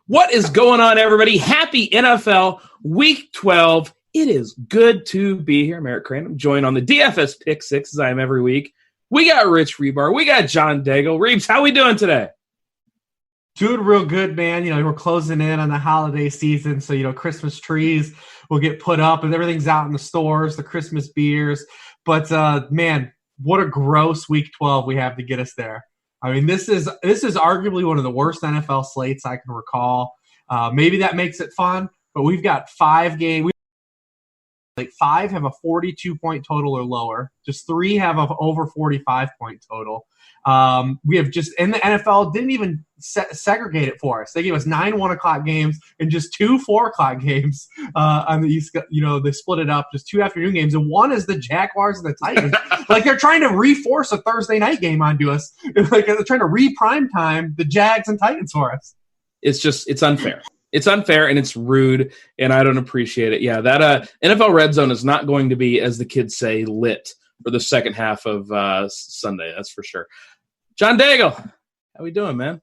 What is going on, everybody? Happy NFL Week 12. It is good to be here. I'm Eric Crain. I'm joined on the DFS Pick 6 as I am every week. We got Rich Hribar. We got John Daigle. Reeves, how we doing today? Doing real good, man. We're closing in on the holiday season, so, Christmas trees will get put up and everything's out in the stores, the Christmas beers. But, man, what a gross Week 12 we have to get us there. I mean, this is arguably one of the worst NFL slates I can recall. Maybe that makes it fun, but we've got 5 games. Like 5 have a 42-point total or lower. Just 3 have a over 45-point total. We have just, and the NFL didn't even segregate it for us. They gave us 9 1 o'clock games and just 2 4 o'clock games on the East. They split it up, just 2 afternoon games, and one is the Jaguars and the Titans. Like they're trying to reforce a Thursday night game onto us. Like they're trying to re-prime time the Jags and Titans for us. It's unfair. It's unfair and it's rude, and I don't appreciate it. Yeah, that NFL Red Zone is not going to be, as the kids say, lit for the second half of Sunday. That's for sure. John Daigle, how we doing, man?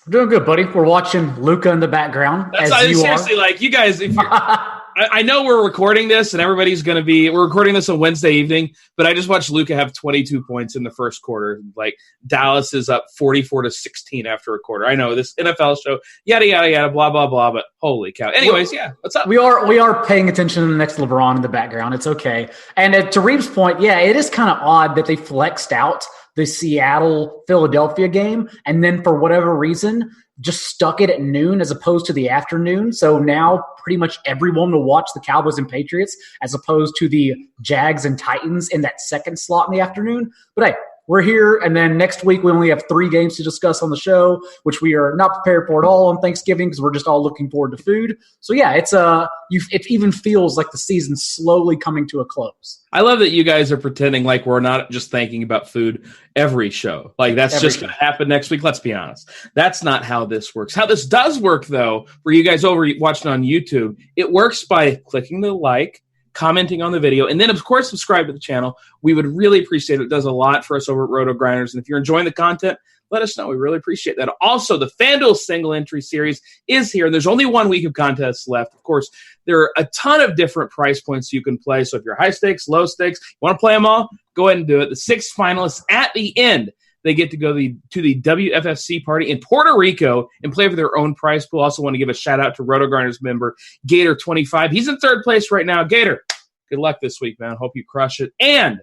We're doing good, buddy. We're watching Luca in the background. Seriously, like you guys, if I know we're recording this and everybody's going to be – we're recording this on Wednesday evening, but I just watched Luca have 22 points in the first quarter. Like Dallas is up 44-16 after a quarter. I know this NFL show, yada, yada, yada, blah, blah, blah, but holy cow. Anyways, yeah, what's up? We are paying attention to the next LeBron in the background. It's okay. And to Reeves' point, yeah, it is kind of odd that they flexed out the Seattle-Philadelphia game and then for whatever reason – just stuck it at noon as opposed to the afternoon. So now pretty much everyone will watch the Cowboys and Patriots as opposed to the Jags and Titans in that second slot in the afternoon. But hey, we're here. And then next week, we only have 3 games to discuss on the show, which we are not prepared for at all on Thanksgiving because we're just all looking forward to food. So yeah, it even feels like the season's slowly coming to a close. I love that you guys are pretending like we're not just thinking about food every show. Like that's just going to happen next week. Let's be honest. That's not how this works. How this does work, though, for you guys over watching on YouTube, it works by clicking the like, commenting on the video, and then, of course, subscribe to the channel. We would really appreciate it. It does a lot for us over at RotoGrinders. And if you're enjoying the content, let us know. We really appreciate that. Also, the FanDuel single entry series is here. There's only 1 week of contests left. Of course, there are a ton of different price points you can play. So if you're high stakes, low stakes, you want to play them all, go ahead and do it. The 6 finalists at the end, they get to go to the WFFC party in Puerto Rico and play for their own prize pool. Also want to give a shout-out to RotoGrinders member Gator25. He's in 3rd place right now. Gator, good luck this week, man. Hope you crush it. And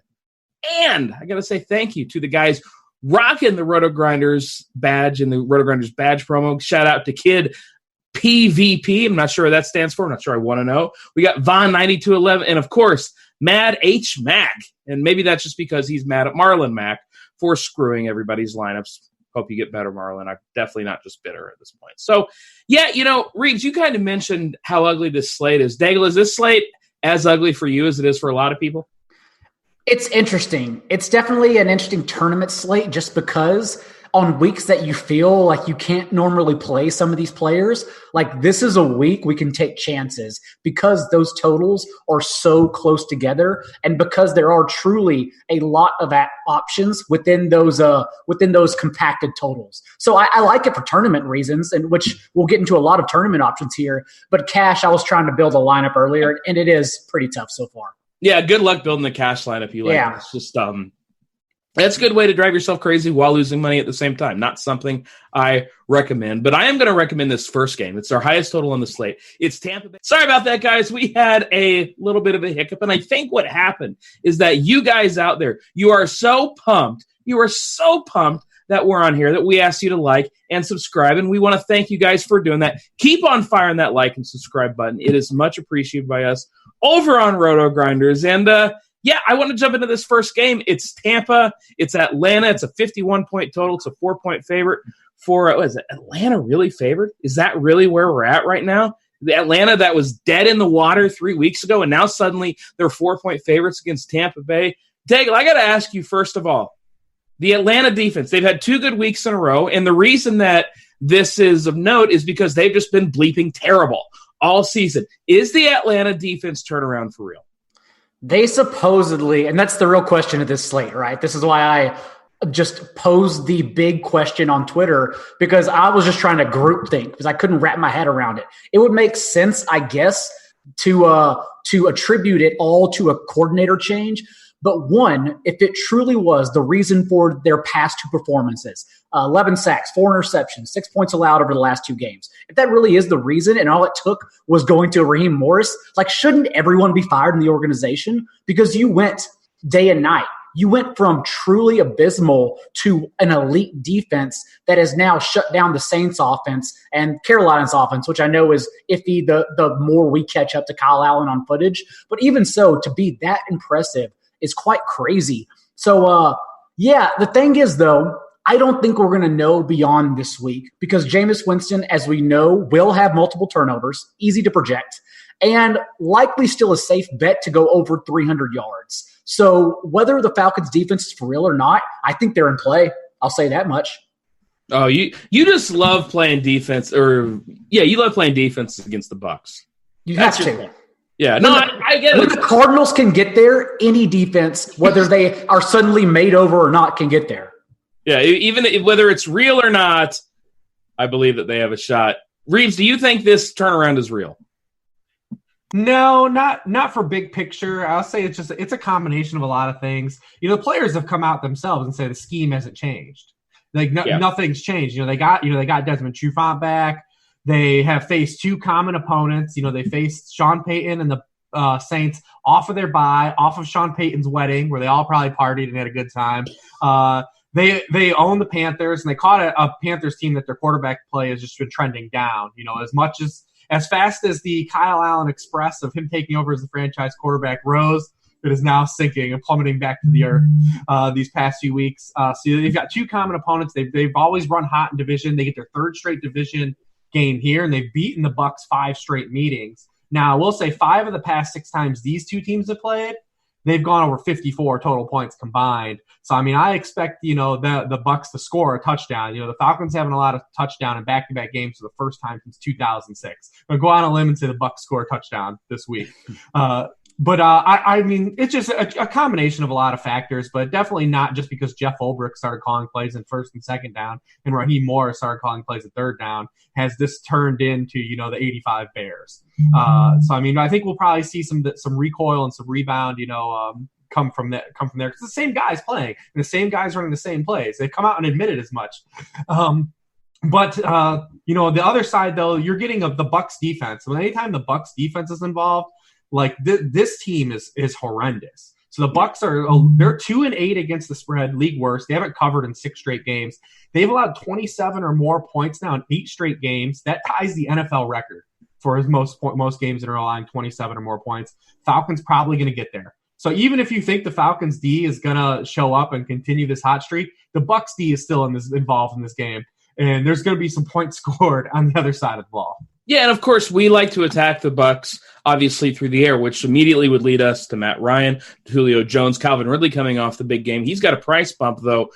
I got to say thank you to the guys rocking the RotoGrinders badge and the RotoGrinders badge promo. Shout-out to Kid PVP. I'm not sure what that stands for. I'm not sure I want to know. We got Von9211 and, of course, Mad H Mac. And maybe that's just because he's mad at Marlon Mack for screwing everybody's lineups. Hope you get better, Marlon. I'm definitely not just bitter at this point. So, yeah, Reeves, you kind of mentioned how ugly this slate is. Daigle, is this slate as ugly for you as it is for a lot of people? It's interesting. It's definitely an interesting tournament slate just because on weeks that you feel like you can't normally play some of these players, like this is a week we can take chances because those totals are so close together and because there are truly a lot of options within those compacted totals. So I like it for tournament reasons, and which we'll get into a lot of tournament options here. But cash, I was trying to build a lineup earlier, and it is pretty tough so far. Yeah, good luck building the cash lineup you like. Yeah. It's just that's a good way to drive yourself crazy while losing money at the same time. Not something I recommend, but I am going to recommend this first game. It's our highest total on the slate. It's Tampa Bay. Sorry about that, guys. We had a little bit of a hiccup, and I think what happened is that you guys out there, you are so pumped. You are so pumped that we're on here that we asked you to like and subscribe, and we want to thank you guys for doing that. Keep on firing that like and subscribe button. It is much appreciated by us over on RotoGrinders, and yeah, I want to jump into this first game. It's Tampa. It's Atlanta. It's a 51-point total. It's a 4-point favorite for, what is it, Atlanta really favored? Is that really where we're at right now? The Atlanta that was dead in the water 3 weeks ago, and now suddenly they're 4-point favorites against Tampa Bay. Daigle, I got to ask you, first of all, the Atlanta defense, they've had 2 good weeks in a row, and the reason that this is of note is because they've just been bleeping terrible all season. Is the Atlanta defense turnaround for real? They supposedly, and that's the real question of this slate, right? This is why just posed the big question on Twitter because I was just trying to group think because I couldn't wrap my head around it. It would make sense, I guess, to attribute it all to a coordinator change. But one, if it truly was the reason for their past 2 performances, 11 sacks, 4 interceptions, 6 points allowed over the last 2 games, if that really is the reason and all it took was going to Raheem Morris, like shouldn't everyone be fired in the organization? Because you went day and night. You went from truly abysmal to an elite defense that has now shut down the Saints offense and Carolina's offense, which I know is iffy the more we catch up to Kyle Allen on footage. But even so, to be that impressive is quite crazy. So, the thing is, though, I don't think we're going to know beyond this week because Jameis Winston, as we know, will have multiple turnovers, easy to project, and likely still a safe bet to go over 300 yards. So whether the Falcons defense is for real or not, I think they're in play. I'll say that much. Oh, you just love playing defense, you love playing defense against the Bucs. You have to. Yeah, no, I get it. When the Cardinals can get there, any defense, whether they are suddenly made over or not, can get there. Yeah, even whether it's real or not, I believe that they have a shot. Reeves, do you think this turnaround is real? No, not for big picture. I'll say it's a combination of a lot of things. The players have come out themselves and say the scheme hasn't changed. Nothing's changed. They got Desmond Trufant back. They have faced 2 common opponents. They faced Sean Payton and the Saints off of their bye, off of Sean Payton's wedding, where they all probably partied and had a good time. They own the Panthers, and they caught a Panthers team that their quarterback play has just been trending down. As fast as the Kyle Allen Express of him taking over as the franchise quarterback rose, it is now sinking and plummeting back to the earth these past few weeks. So they've got 2 common opponents. They've always run hot in division. They get their 3rd straight division game here, and they've beaten the Bucs 5 straight meetings. Now, I will say 5 of the past 6 times these 2 teams have played, they've gone over 54 total points combined. So, I expect, the Bucs to score a touchdown. The Falcons having a lot of touchdown in back-to-back games for the first time since 2006. I'm going to go on a limb and say the Bucs score a touchdown this week. It's just a combination of a lot of factors, but definitely not just because Jeff Ulbrich started calling plays in 1st and 2nd down and Raheem Morris started calling plays at 3rd down has this turned into, the 85 Bears. I think we'll probably see some recoil and some rebound, come from there because the same guys playing and the same guys running the same plays. They've come out and admitted as much. But the other side though, you're getting the Bucs defense. So anytime the Bucs defense is involved, this team is horrendous. So the Bucs they're 2-8 against the spread, league worst. They haven't covered in 6 straight games. They've allowed 27 or more points now in 8 straight games. That ties the NFL record for his most games in a row, allowing 27 or more points. Falcons probably going to get there. So even if you think the Falcons D is going to show up and continue this hot streak, the Bucs D is still involved in this game, and there's going to be some points scored on the other side of the ball. Yeah, and of course, we like to attack the Bucs, obviously, through the air, which immediately would lead us to Matt Ryan, Julio Jones, Calvin Ridley coming off the big game. He's got a price bump, though.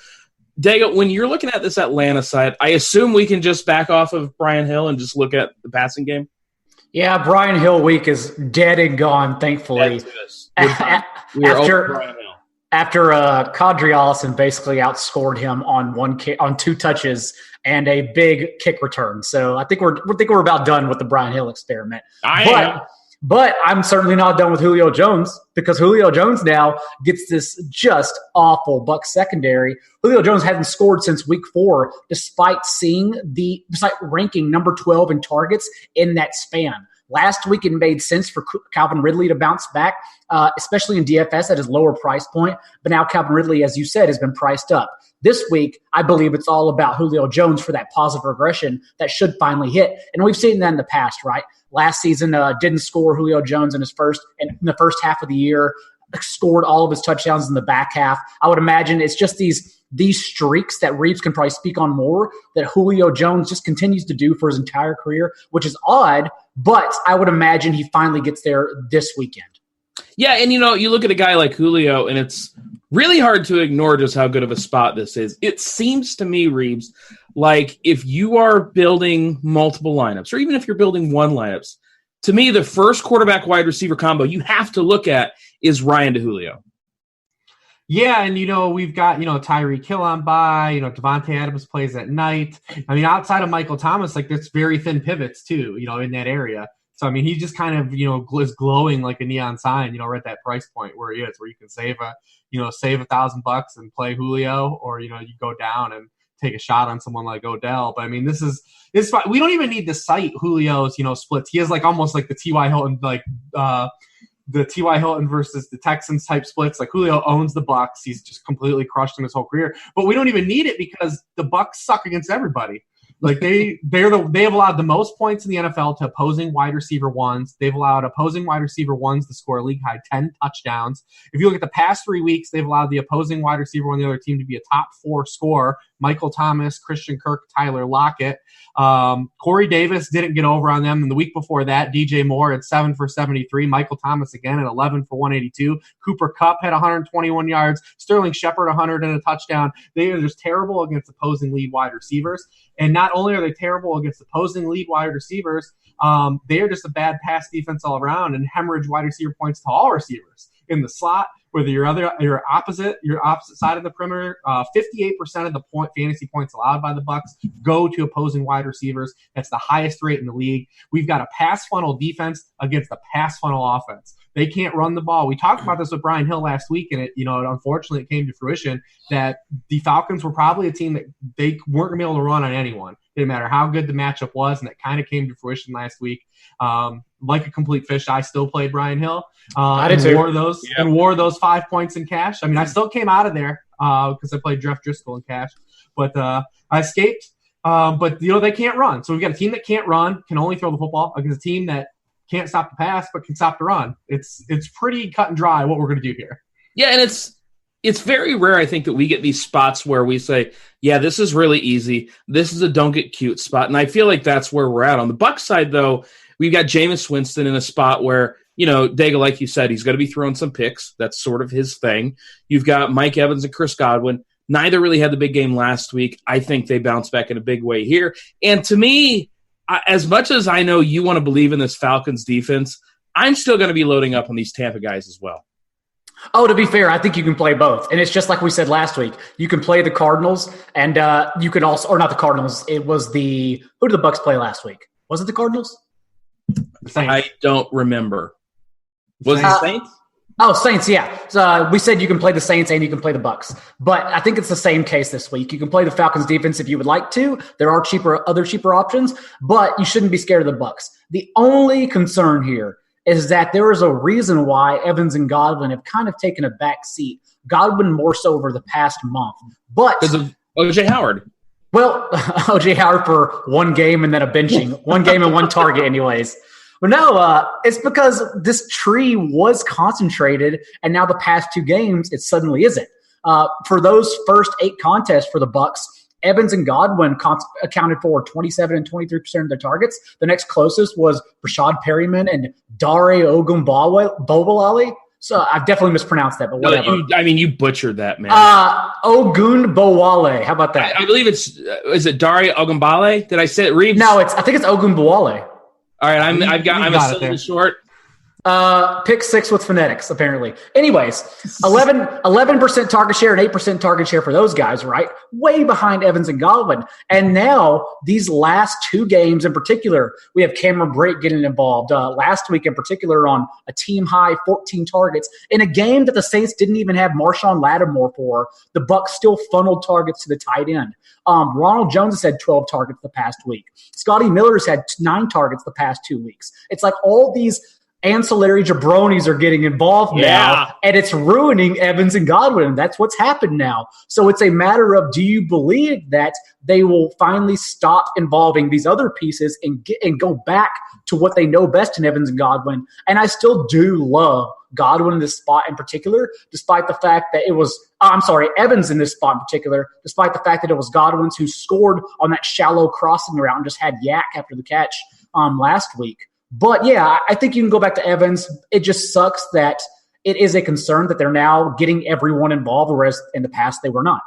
Daigle, when you're looking at this Atlanta side, I assume we can just back off of Brian Hill and just look at the passing game? Yeah, Brian Hill week is dead and gone, thankfully. After Kadri Allison basically outscored him on 2 touches and a big kick return. So I think we're about done with the Brian Hill experiment. But I'm certainly not done with Julio Jones because Julio Jones now gets this just awful Bucs secondary. Julio Jones hasn't scored since week 4, despite ranking number 12 in targets in that span. Last week, it made sense for Calvin Ridley to bounce back, especially in DFS at his lower price point. But now Calvin Ridley, as you said, has been priced up. This week, I believe it's all about Julio Jones for that positive regression that should finally hit. And we've seen that in the past, right? Last season, didn't score Julio Jones in the first half of the year, scored all of his touchdowns in the back half. I would imagine it's just these streaks that Reeves can probably speak on more that Julio Jones just continues to do for his entire career, which is odd, but I would imagine he finally gets there this weekend. Yeah, and you look at a guy like Julio, and it's really hard to ignore just how good of a spot this is. It seems to me, Reeves, like if you are building multiple lineups, or even if you're building one lineups, to me, the first quarterback wide receiver combo you have to look at is Ryan to Julio. Yeah, and we've got Tyreek Hill on bye. Devontae Adams plays at night. I mean, outside of Michael Thomas, like there's very thin pivots too. In that area. So I mean, he just kind of is glowing like a neon sign. Right at that price point where he is, where you can save $1,000 and play Julio, or you go down and take a shot on someone like Odell. But I mean, it's fine. We don't even need to cite Julio's splits. He has like almost like the T.Y. Hilton the T.Y. Hilton versus the Texans type splits. Like Julio owns the Bucs. He's just completely crushed him his whole career. But we don't even need it because the Bucs suck against everybody. Like they have allowed the most points in the NFL to opposing wide receiver ones. They've allowed opposing wide receiver ones to score a league high 10 touchdowns. If you look at the past 3 weeks, they've allowed the opposing wide receiver on the other team to be a top 4 scorer. Michael Thomas, Christian Kirk, Tyler Lockett. Corey Davis didn't get over on them. And the week before that, DJ Moore at 7 for 73. Michael Thomas again at 11 for 182. Cooper Kupp had 121 yards. Sterling Shepard 100 and a touchdown. They are just terrible against opposing lead wide receivers. And not only are they terrible against opposing lead wide receivers, they are just a bad pass defense all around and hemorrhage wide receiver points to all receivers in the slot. Whether your opposite side of the perimeter, 58% of the fantasy points allowed by the Bucs go to opposing wide receivers. That's the highest rate in the league. We've got a pass funnel defense against a pass funnel offense. They can't run the ball. We talked about this with Brian Hill last week, and unfortunately it came to fruition that the Falcons were probably a team that they weren't going to be able to run on anyone. Didn't matter how good the matchup was, and that kind of came to fruition last week. Like a complete fish, I still played Brian Hill. I did too. Wore those 5 points in cash. I mean, I still came out of there because I played Jeff Driscoll in cash, but I escaped. But they can't run. So we've got a team that can't run, can only throw the football, against a team that can't stop the pass but can stop the run. It's pretty cut and dry what we're going to do here. Yeah, and it's very rare, I think, that we get these spots where we say, yeah, this is really easy. This is a don't get cute spot. And I feel like that's where we're at. On the Bucs side, though, we've got Jameis Winston in a spot where, Daigle, like you said, he's going to be throwing some picks. That's sort of his thing. You've got Mike Evans and Chris Godwin. Neither really had the big game last week. I think they bounce back in a big way here. And to me, as much as I know you want to believe in this Falcons defense, I'm still going to be loading up on these Tampa guys as well. Oh, to be fair, I think you can play both. And it's just like we said last week. You can play the Cardinals, and you can also – or not the Cardinals. It was who did the Bucs play last week? Was it the Cardinals? I don't remember. Was it the Saints? Saints, yeah. So, we said you can play the Saints and you can play the Bucs. But I think it's the same case this week. You can play the Falcons defense if you would like to. There are other cheaper options, but you shouldn't be scared of the Bucs. The only concern here is that there is a reason why Evans and Godwin have kind of taken a back seat. Godwin more so over the past month. But because of O.J. Howard. Well, O.J. Howard for one game and then a benching. One game and one target anyways. But no, it's because this tree was concentrated, and now the past 2 games, it suddenly isn't. For those first 8 contests for the Bucs, Evans and Godwin accounted for 27 and 23% of their targets. The next closest was Rashad Perryman and Dare Ogunbowale. So I've definitely mispronounced that, but whatever. You butchered that, man. Ogunbowale. How about that? I believe is it Dare Ogunbowale? Did I say it? Reeves? No, I think it's Ogunbowale. All right, I'm a syllable short. Pick 6 with phonetics, apparently. Anyways, 11% target share and 8% target share for those guys, right? Way behind Evans and Godwin. And now, these last 2 games in particular, we have Cameron Brate getting involved. Last week in particular on a team-high 14 targets. In a game that the Saints didn't even have Marshawn Lattimore for, the Bucs still funneled targets to the tight end. Ronald Jones has had 12 targets the past week. Scotty Miller's had 9 targets the past 2 weeks. It's like all these ancillary jabronis are getting involved now, and it's ruining Evans and Godwin. That's what's happened now. So it's a matter of, do you believe that they will finally stop involving these other pieces and go back to what they know best in Evans and Godwin? And I still do love Godwin in this spot in particular, despite the fact that it was Evans in this spot in particular, despite the fact that it was Godwin's who scored on that shallow crossing route and just had yak after the catch last week. But, yeah, I think you can go back to Evans. It just sucks that it is a concern that they're now getting everyone involved, whereas in the past they were not.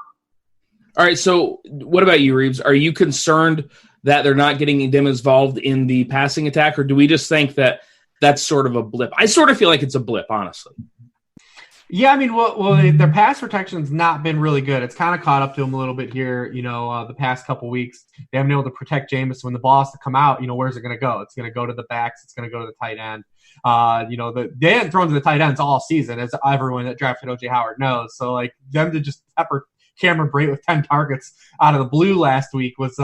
All right, so what about you, Reeves? Are you concerned that they're not getting them involved in the passing attack, or do we just think that that's sort of a blip? I sort of feel like it's a blip, honestly. Yeah, I mean, their pass protection's not been really good. It's kind of caught up to them a little bit here, the past couple weeks. They haven't been able to protect Jameis. When the ball has to come out, where's it going to go? It's going to go to the backs. It's going to go to the tight end. They hadn't thrown to the tight ends all season, as everyone that drafted O.J. Howard knows. So, them to just pepper Cameron Brate with 10 targets out of the blue last week was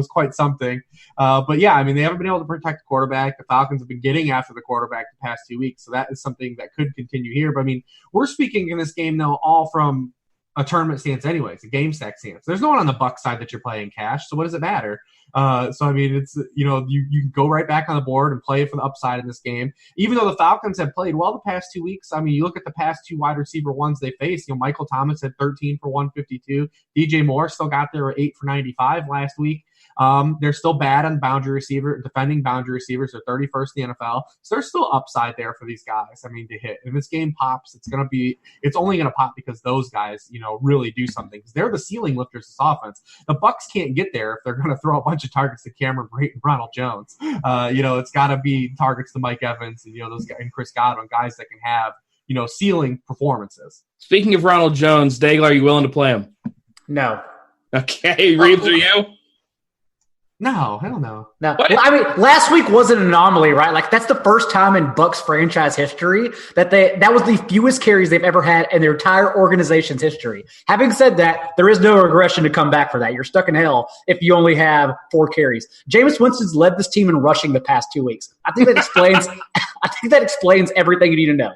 quite something. But yeah, I mean, they haven't been able to protect the quarterback. The Falcons have been getting after the quarterback the past 2 weeks, so that is something that could continue here. But I mean, we're speaking in this game though all from a tournament stance anyways, a game stack stance. There's no one on the Bucs side that you're playing cash, so what does it matter? So I mean, it's you can go right back on the board and play for the upside in this game. Even though the Falcons have played well the past 2 weeks, I mean, you look at the past two wide receiver ones they faced. Michael Thomas had 13 for 152. DJ Moore still got there at 8 for 95 last week. They're still bad on defending boundary receivers. They're 31st in the NFL. So there's still upside there for these guys. I mean, to hit. If this game pops, it's only going to pop because those guys, really do something because they're the ceiling lifters of this offense. The Bucs can't get there if they're going to throw a bunch of targets to Cameron Brate and Ronald Jones. It's got to be targets to Mike Evans and, those guys and Chris Godwin, guys that can have, ceiling performances. Speaking of Ronald Jones, Daigle, are you willing to play him? No. Okay, Reeves, are you? No, hell no. No. Well, I mean, last week was an anomaly, right? Like, that's the first time in Bucs franchise history that was the fewest carries they've ever had in their entire organization's history. Having said that, there is no regression to come back for that. You're stuck in hell if you only have 4 carries. Jameis Winston's led this team in rushing the past 2 weeks. I think that explains everything you need to know.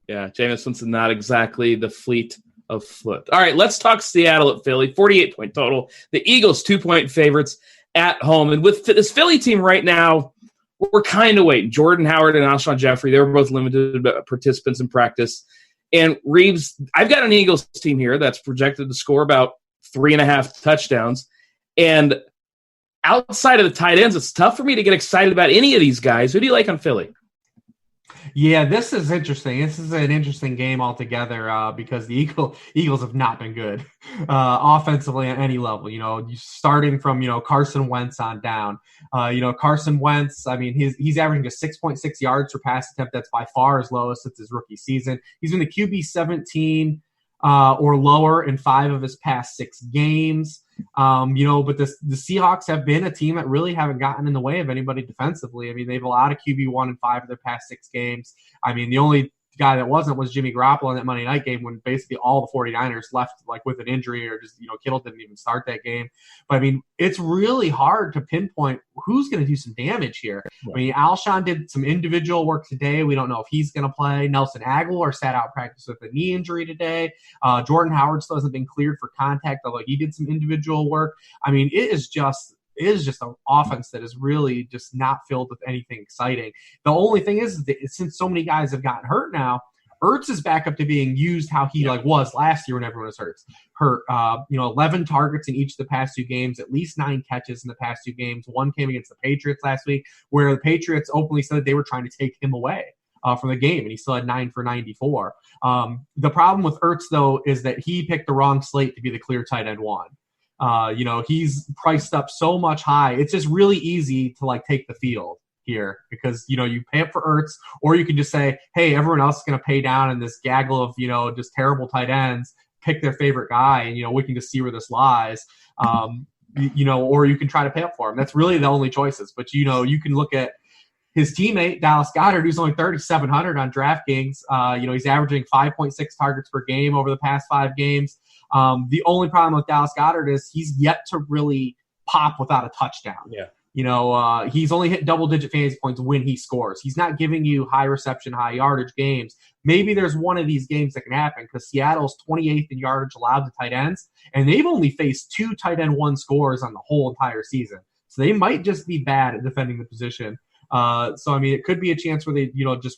Yeah, Jameis Winston not exactly the fleet of foot. All right, let's talk Seattle at Philly. 48-point total. The Eagles 2-point favorites at home. And with this Philly team right now, we're kind of waiting. Jordan Howard and Alshon Jeffrey, they were both limited participants in practice. And Reeves, I've got an Eagles team here that's projected to score about 3.5 touchdowns. And outside of the tight ends, it's tough for me to get excited about any of these guys. Who do you like on Philly? Yeah, this is interesting. This is an interesting game altogether because the Eagles have not been good offensively at any level. Starting from Carson Wentz on down. Carson Wentz. I mean, he's averaging just 6.6 yards per pass attempt. That's by far his lowest since his rookie season. He's been the QB 17 or lower in 5 of his past 6 games. But the Seahawks have been a team that really haven't gotten in the way of anybody defensively. I mean, they've allowed a QB1 in 5 of their past 6 games. I mean, the only guy that wasn't was Jimmy Garoppolo in that Monday night game when basically all the 49ers left with an injury or just, Kittle didn't even start that game. But I mean, it's really hard to pinpoint who's going to do some damage here. I mean, Alshon did some individual work today. We don't know if he's going to play. Nelson Aguilar sat out practice with a knee injury today. Jordan Howard still hasn't been cleared for contact, although he did some individual work. I mean, it is just an offense that is really just not filled with anything exciting. The only thing is that since so many guys have gotten hurt now, Ertz is back up to being used how he was last year when everyone was hurt. 11 targets in each of the past 2 games, at least 9 catches in the past 2 games. One came against the Patriots last week, where the Patriots openly said they were trying to take him away from the game, and he still had 9 for 94. The problem with Ertz, though, is that he picked the wrong slate to be the clear tight end 1. He's priced up so much high. It's just really easy to take the field here because, you pay up for Ertz, or you can just say, hey, everyone else is going to pay down in this gaggle of, just terrible tight ends, pick their favorite guy, and, we can just see where this lies. Or you can try to pay up for him. That's really the only choices. But, you can look at his teammate, Dallas Goedert, who's only 3,700 on DraftKings. He's averaging 5.6 targets per game over the past 5 games. The only problem with Dallas Goedert is he's yet to really pop without a touchdown. Yeah. He's only hit double-digit fantasy points when he scores. He's not giving you high reception, high yardage games. Maybe there's one of these games that can happen because Seattle's 28th in yardage allowed to tight ends, and they've only faced 2 tight end 1 scores on the whole entire season. So they might just be bad at defending the position. I mean, it could be a chance where they,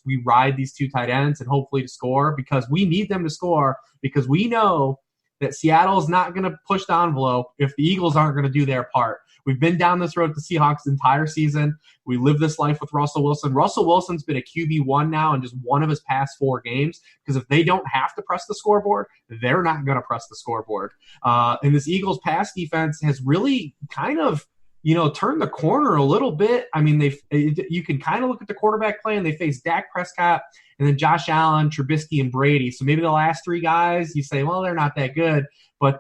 we ride these 2 tight ends and hopefully to score because we need them to score because we know that Seattle is not going to push the envelope if the Eagles aren't going to do their part. We've been down this road with the Seahawks the entire season. We live this life with Russell Wilson. Russell Wilson's been a QB1 now in just 1 of his past 4 games because if they don't have to press the scoreboard, they're not going to press the scoreboard. And this Eagles pass defense has really kind of turn the corner a little bit. I mean, you can kind of look at the quarterback play, and they face Dak Prescott and then Josh Allen, Trubisky, and Brady. So maybe the last three guys, you say, well, they're not that good. But,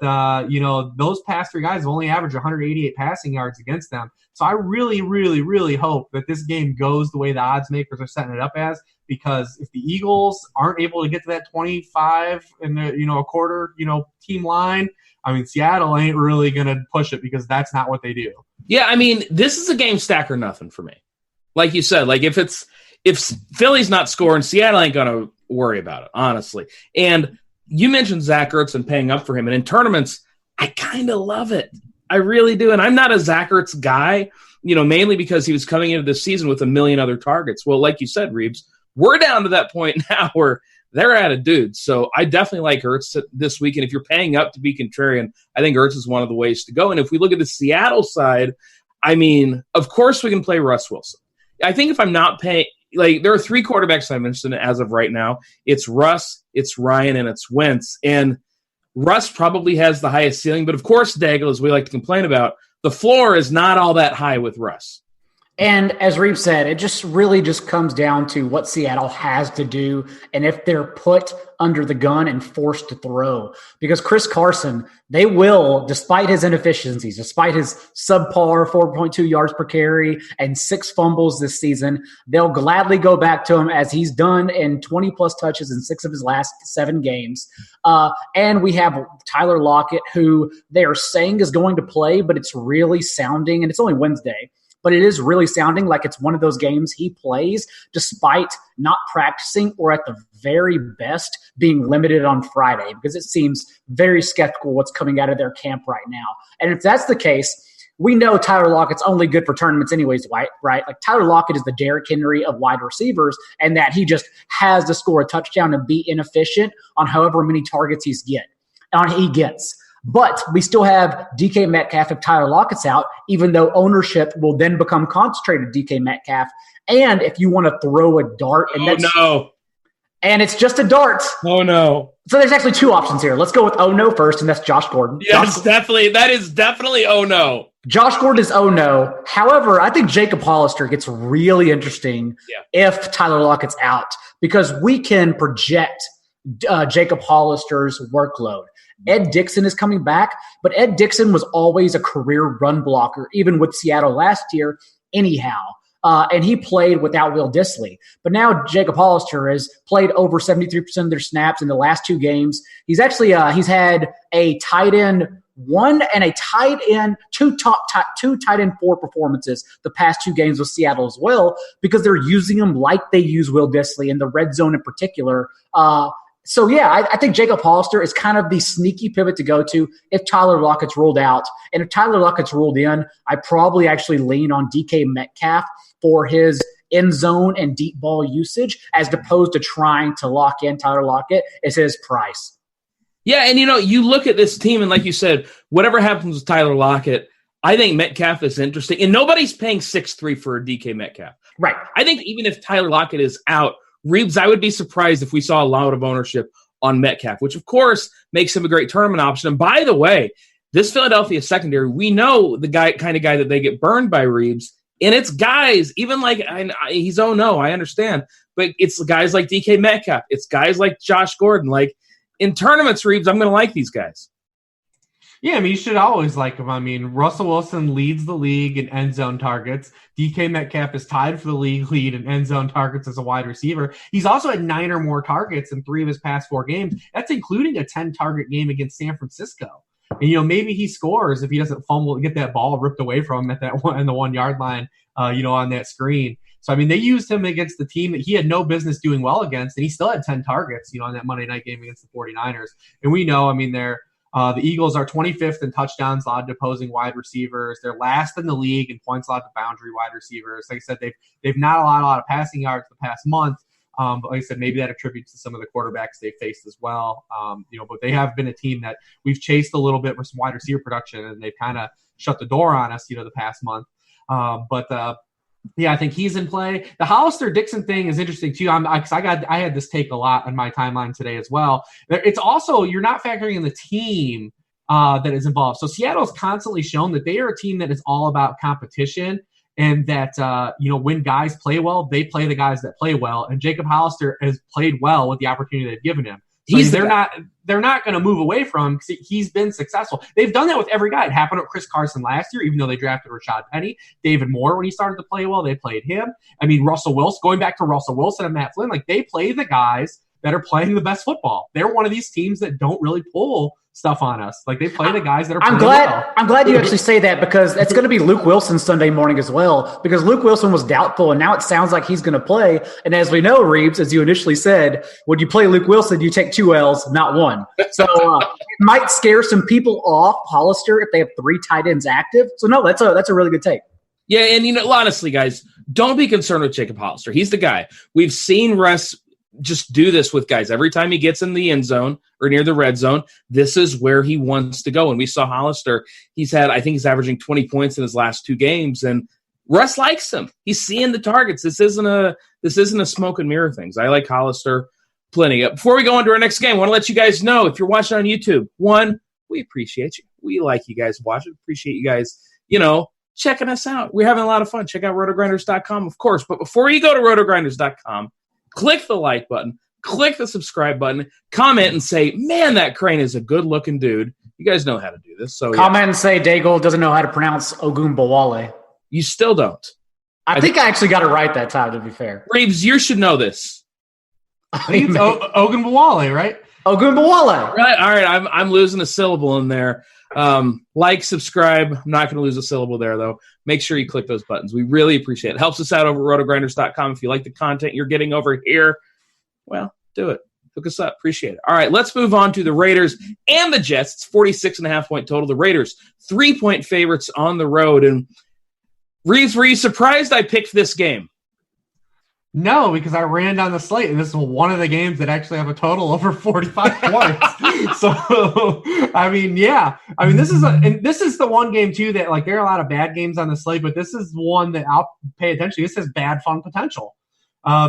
those past three guys have only averaged 188 passing yards against them. So I really, really, really hope that this game goes the way the odds makers are setting it up as, because if the Eagles aren't able to get to that 25 and a quarter, team line, I mean, Seattle ain't really going to push it because that's not what they do. Yeah, I mean, this is a game stack or nothing for me. Like you said, like if Philly's not scoring, Seattle ain't going to worry about it, honestly. And you mentioned Zach Ertz and paying up for him. And in tournaments, I kind of love it. I really do. And I'm not a Zach Ertz guy, mainly because he was coming into this season with a million other targets. Well, like you said, Reeves, we're down to that point now where they're out of dudes. So I definitely like Ertz this week. And if you're paying up to be contrarian, I think Ertz is one of the ways to go. And if we look at the Seattle side, I mean, of course we can play Russ Wilson. I think if I'm not paying – there are three quarterbacks I'm interested in as of right now. It's Russ, it's Ryan, and it's Wentz. And Russ probably has the highest ceiling. But, of course, Daigle, as we like to complain about, the floor is not all that high with Russ. And as Reeves said, it just really just comes down to what Seattle has to do and if they're put under the gun and forced to throw. Because Chris Carson, they will, despite his inefficiencies, despite his subpar 4.2 yards per carry and 6 fumbles this season, they'll gladly go back to him as he's done in 20-plus touches in 6 of his last 7 games. And we have Tyler Lockett, who they are saying is going to play, but it's really sounding, and it's only Wednesday, but it is really sounding like it's one of those games he plays despite not practicing or at the very best being limited on Friday, because it seems very skeptical what's coming out of their camp right now. And if that's the case, we know Tyler Lockett's only good for tournaments anyways, right? Like Tyler Lockett is the Derrick Henry of wide receivers, and that he just has to score a touchdown and be inefficient on however many targets he gets. But we still have DK Metcalf if Tyler Lockett's out, even though ownership will then become concentrated DK Metcalf. And if you want to throw a dart, and it's just a dart. Oh no! So there's actually 2 options here. Let's go with oh no first, and that's Josh Gordon. Yes, definitely. That is definitely oh no. Josh Gordon is oh no. However, I think Jacob Hollister gets really interesting if Tyler Lockett's out, because we can project Jacob Hollister's workload. Ed Dixon is coming back, but Ed Dixon was always a career run blocker, even with Seattle last year anyhow. And he played without Will Dissly. But now Jacob Hollister has played over 73% of their snaps in the last 2 games. He's actually he's had a tight end 1 and a tight end 2 tight end 4 performances the past 2 games with Seattle as well, because they're using him like they use Will Dissly in the red zone in particular. So, yeah, I think Jacob Hollister is kind of the sneaky pivot to go to if Tyler Lockett's ruled out. And if Tyler Lockett's ruled in, I probably actually lean on DK Metcalf for his end zone and deep ball usage, as opposed to trying to lock in Tyler Lockett as his price. Yeah, and, you look at this team, and like you said, whatever happens with Tyler Lockett, I think Metcalf is interesting. And nobody's paying 6.3 for a DK Metcalf. Right. I think even if Tyler Lockett is out, Reeves, I would be surprised if we saw a lot of ownership on Metcalf, which, of course, makes him a great tournament option. And by the way, this Philadelphia secondary, we know the kind of guy that they get burned by, Reeves. And it's guys, even like he's oh no, I understand. But it's guys like DK Metcalf. It's guys like Josh Gordon. Like in tournaments, Reeves, I'm going to like these guys. Yeah, I mean, you should always like him. I mean, Russell Wilson leads the league in end zone targets. DK Metcalf is tied for the league lead in end zone targets as a wide receiver. He's also had 9 or more targets in 3 of his past 4 games. That's including a 10-target game against San Francisco. And, maybe he scores if he doesn't fumble and get that ball ripped away from him at that on the 1-yard line, on that screen. So, I mean, they used him against the team that he had no business doing well against, and he still had 10 targets, on that Monday night game against the 49ers. And we know, I mean, the Eagles are 25th in touchdowns allowed to opposing wide receivers. They're last in the league in points allowed to boundary wide receivers. Like I said, they've not allowed a lot of passing yards the past month. But like I said, maybe that attributes to some of the quarterbacks they faced as well. But they have been a team that we've chased a little bit for some wide receiver production, and they've kind of shut the door on us, the past month. Yeah, I think he's in play. The Hollister-Dixon thing is interesting too. I had this take a lot on my timeline today as well. It's also, you're not factoring in the team that is involved. So Seattle's constantly shown that they are a team that is all about competition. and that, when guys play well, they play the guys that play well. And Jacob Hollister has played well with the opportunity they've given him. So they're not going to move away from him because he's been successful. They've done that with every guy. It happened with Chris Carson last year, even though they drafted Rashad Penny. David Moore, when he started to play well, they played him. I mean, Russell Wilson, going back to Russell Wilson and Matt Flynn, like they play the guys that are playing the best football. They're one of these teams that don't really pull stuff on us. Like they play the guys that are playing well. I'm glad you actually say that because it's going to be Luke Wilson Sunday morning as well, because Luke Wilson was doubtful and now it sounds like he's going to play. And as we know, Reeves, as you initially said, when you play Luke Wilson, you take 2 L's, not 1. So it might scare some people off Hollister if they have 3 tight ends active. So no, that's a really good take. Yeah, and honestly, guys, don't be concerned with Jacob Hollister. He's the guy. We've seen Russ just do this with guys. Every time he gets in the end zone or near the red zone, this is where he wants to go. And we saw Hollister. I think he's averaging 20 points in his last 2 games, and Russ likes him. He's seeing the targets. This isn't a smoke and mirror things. I like Hollister plenty. Before we go on to our next game, I want to let you guys know, if you're watching on YouTube, 1, we appreciate you. We like you guys watching. Appreciate you guys, checking us out. We're having a lot of fun. Check out RotoGrinders.com, of course. But before you go to RotoGrinders.com, click the like button, click the subscribe button, comment and say, man, that Crain is a good-looking dude. You guys know how to do this. So comment and say Daigle doesn't know how to pronounce Ogunbowale. You still don't. I think I actually got it right that time, to be fair. Reeves, you should know this. I think it's Ogunbowale, right? Ogunbowale. Right. All right. I'm losing a syllable in there. Like, subscribe. I'm not going to lose a syllable there, though. Make sure you click those buttons. We really appreciate it. It helps us out over at RotoGrinders.com. If you like the content you're getting over here, well, do it. Hook us up. Appreciate it. All right, let's move on to the Raiders and the Jets. It's 46.5 point total. The Raiders, 3-point favorites on the road. And Reeves, were you surprised I picked this game? No, because I ran down the slate, and this is one of the games that actually have a total over 45 points. So, this is the one game too that, like, there are a lot of bad games on the slate, but this is one that I'll pay attention to. This has bad fun potential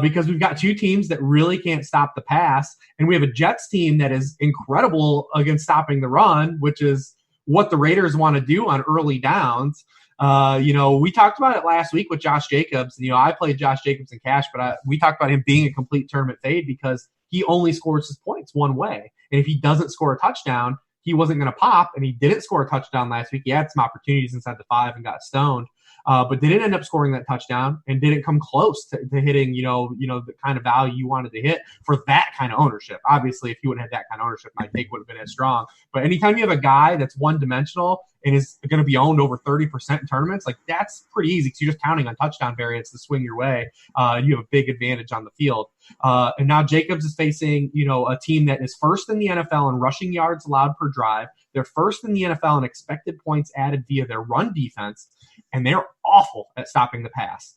because we've got 2 teams that really can't stop the pass, and we have a Jets team that is incredible against stopping the run, which is what the Raiders want to do on early downs. We talked about it last week with Josh Jacobs. I played Josh Jacobs in cash, but we talked about him being a complete tournament fade because he only scores his points one way. And if he doesn't score a touchdown, he wasn't going to pop, and he didn't score a touchdown last week. He had some opportunities inside the 5 and got stoned, but didn't end up scoring that touchdown and didn't come close to hitting, the kind of value you wanted to hit for that kind of ownership. Obviously, if you wouldn't have had that kind of ownership, my take would have been as strong. But anytime you have a guy that's one-dimensional and is going to be owned over 30% in tournaments, like that's pretty easy because you're just counting on touchdown variance to swing your way. You have a big advantage on the field. And now Jacobs is facing, a team that is first in the NFL in rushing yards allowed per drive. They're first in the NFL in expected points added via their run defense, and they're awful at stopping the pass.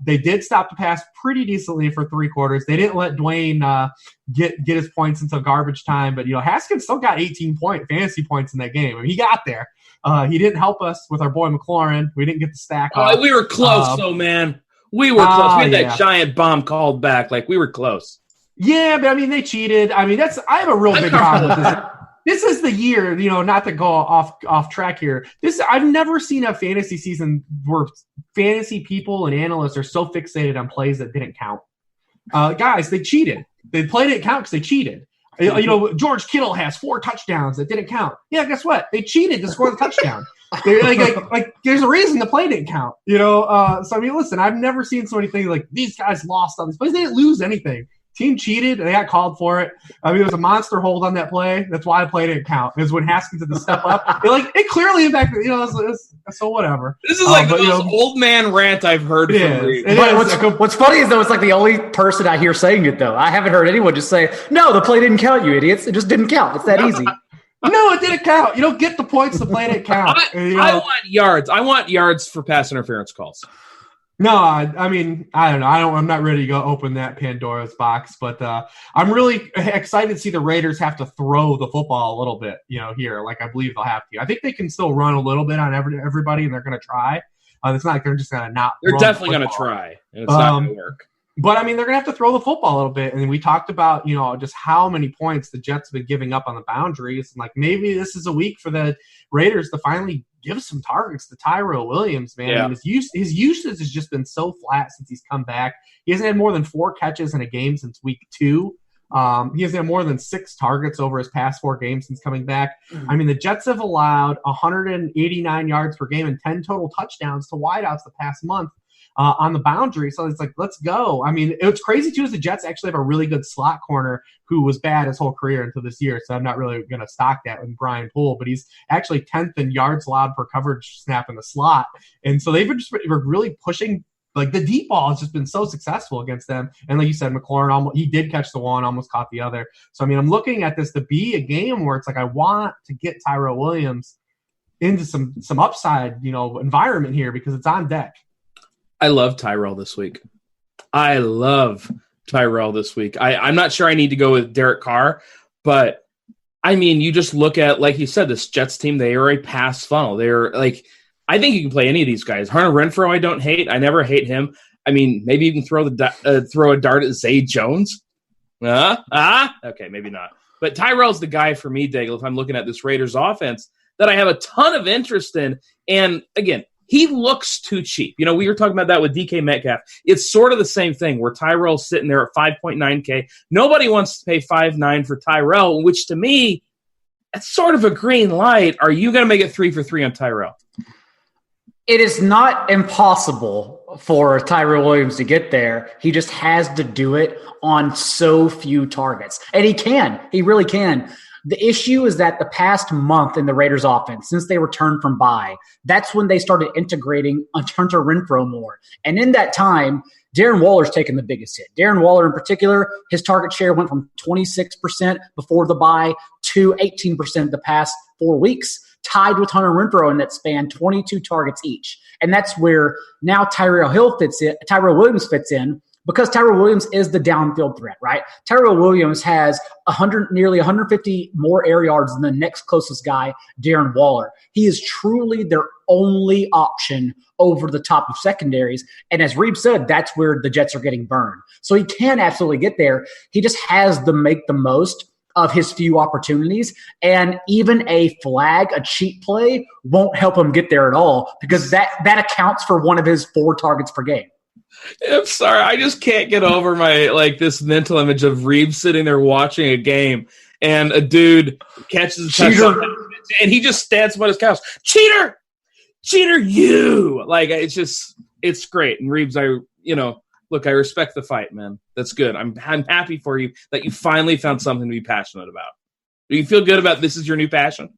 They did stop the pass pretty decently for 3 quarters. They didn't let Dwayne get his points until garbage time, but Haskins still got 18 fantasy points in that game. I mean, he got there. He didn't help us with our boy McLaurin. We didn't get the stack off. We were close, though, man. We were close. We had that giant bomb called back. Like, we were close. Yeah, but I mean, they cheated. I mean, I have a real big problem with this. This is the year, not to go off track here. I've never seen a fantasy season where fantasy people and analysts are so fixated on plays that didn't count. Guys, they cheated. They played it count because they cheated. George Kittle has 4 touchdowns that didn't count. Yeah, guess what? They cheated to score the touchdown. Like, there's a reason the play didn't count. So I mean, listen, I've never seen so many things like these guys lost on these plays. They didn't lose anything. Team cheated. They got called for it. I mean, it was a monster hold on that play. That's why I played it count. It was when Haskins had to step up. It clearly impacted. So whatever. This is like the most old man rant I've heard from Reed. What's funny is though, it's like the only person I hear saying it though. I haven't heard anyone just say, "No, the play didn't count, you idiots. It just didn't count. It's that easy." No, it didn't count. You don't get the points. The play didn't count. I want yards. I want yards for pass interference calls. No, I mean, I don't know. I'm not ready to go open that Pandora's box, but I'm really excited to see the Raiders have to throw the football a little bit, here. Like, I believe they'll have to. I think they can still run a little bit on everybody, and they're going to try. It's not like they're just going to not. They're definitely going to try, and it's not going to work. But, I mean, they're going to have to throw the football a little bit. And we talked about, just how many points the Jets have been giving up on the boundaries. And, like, maybe this is a week for the Raiders to finally give some targets to Tyrell Williams, man. Yeah. I mean, his usage has just been so flat since he's come back. He hasn't had more than 4 catches in a game since week 2. He hasn't had more than 6 targets over his past 4 games since coming back. I mean, the Jets have allowed 189 yards per game and 10 total touchdowns to wideouts the past month on the boundary. So it's like, let's go. I mean, it's crazy, too, is the Jets actually have a really good slot corner who was bad his whole career until this year. So I'm not really going to stock that with Brian Poole, but he's actually 10th in yards allowed per coverage snap in the slot. And so they've just been really pushing. Like, the deep ball has just been so successful against them. And like you said, McLaurin, he did catch the one, almost caught the other. So, I mean, I'm looking at this to be a game where it's like I want to get Tyrell Williams into some upside, environment here because it's on deck. I love Tyrell this week. I'm not sure I need to go with Derek Carr, but, I mean, you just look at, like you said, this Jets team, they are a pass funnel. They're like – I think you can play any of these guys. Hunter Renfrow, I don't hate. I never hate him. I mean, maybe you can throw a dart at Zay Jones. Okay, maybe not. But Tyrell's the guy for me, Daigle, if I'm looking at this Raiders offense that I have a ton of interest in. And again, he looks too cheap. We were talking about that with DK Metcalf. It's sort of the same thing where Tyrell's sitting there at 5.9K. Nobody wants to pay 5.9 for Tyrell, which to me, it's sort of a green light. Are you going to make it 3 for 3 on Tyrell? It is not impossible for Tyrell Williams to get there. He just has to do it on so few targets. And he can. He really can. The issue is that the past month in the Raiders offense, since they returned from bye, that's when they started integrating Hunter Renfrow more. And in that time, Darren Waller's taken the biggest hit. Darren Waller in particular, his target share went from 26% before the bye to 18% the past 4 weeks. Tied with Hunter Renfrow in that span, 22 targets each. And that's where now Tyrell Williams fits in because Tyrell Williams is the downfield threat, right? Tyrell Williams has nearly 150 more air yards than the next closest guy, Darren Waller. He is truly their only option over the top of secondaries. And as Reeb said, that's where the Jets are getting burned. So he can absolutely get there. He just has to make the most of his few opportunities, and even a flag, a cheap play, won't help him get there at all because that accounts for one of his 4 targets per game. I'm sorry, I just can't get over this mental image of Reeves sitting there watching a game and a dude catches a touchdown and he just stands on his couch. Cheater, you! It's great. And Reeves, look, I respect the fight, man. That's good. I'm happy for you that you finally found something to be passionate about. Do you feel good about this is your new passion?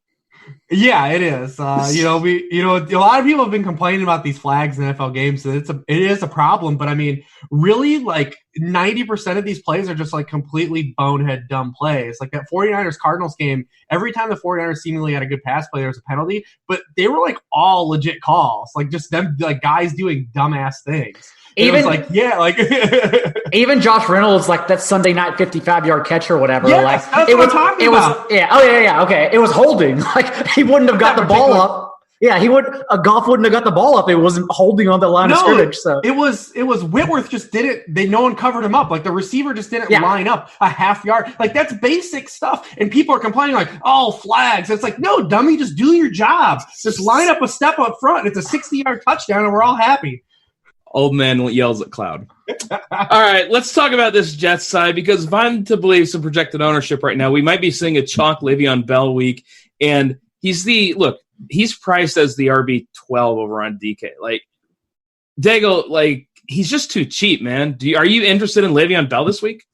Yeah, it is. A lot of people have been complaining about these flags in NFL games, and it is a problem. But I mean, really, 90% of these plays are just completely bonehead dumb plays. Like that 49ers Cardinals game, every time the 49ers seemingly had a good pass play, there was a penalty, but they were all legit calls. Just them guys doing dumbass things. Even even Josh Reynolds, that Sunday night 55-yard catch or whatever. Yes, that's what I'm talking about. Yeah. Oh yeah. Okay. It was holding. He wouldn't have got the ball up. Yeah, Goff wouldn't have got the ball up. It wasn't holding on the line of scrimmage. So it was Whitworth just didn't. No one covered him up. The receiver just didn't line up a half yard. That's basic stuff. And people are complaining oh, flags. It's no, dummy, just do your job. Just line up a step up front. It's a 60-yard touchdown, and we're all happy. Old man yells at cloud. All right, let's talk about this Jets side because if I'm to believe some projected ownership right now, we might be seeing a chalk Le'Veon Bell week, and he's priced as the RB12 over on DK. Daigle, he's just too cheap, man. Are you interested in Le'Veon Bell this week?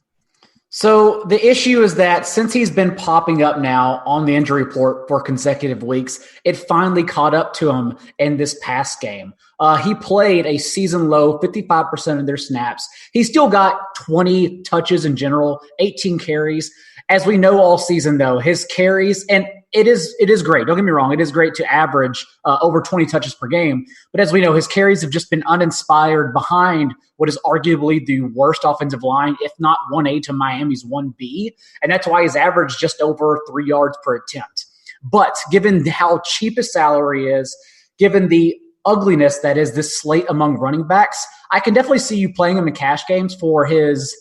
So the issue is that since he's been popping up now on the injury report for consecutive weeks, it finally caught up to him in this past game. He played a season-low 55% of their snaps. He still got 20 touches in general, 18 carries. As we know all season, though, his carries, and it is great. Don't get me wrong. It is great to average over 20 touches per game. But as we know, his carries have just been uninspired behind what is arguably the worst offensive line, if not 1A to Miami's 1B. And that's why he's averaged just over 3 yards per attempt. But given how cheap his salary is, given the ugliness that is this slate among running backs, I can definitely see you playing him in cash games for his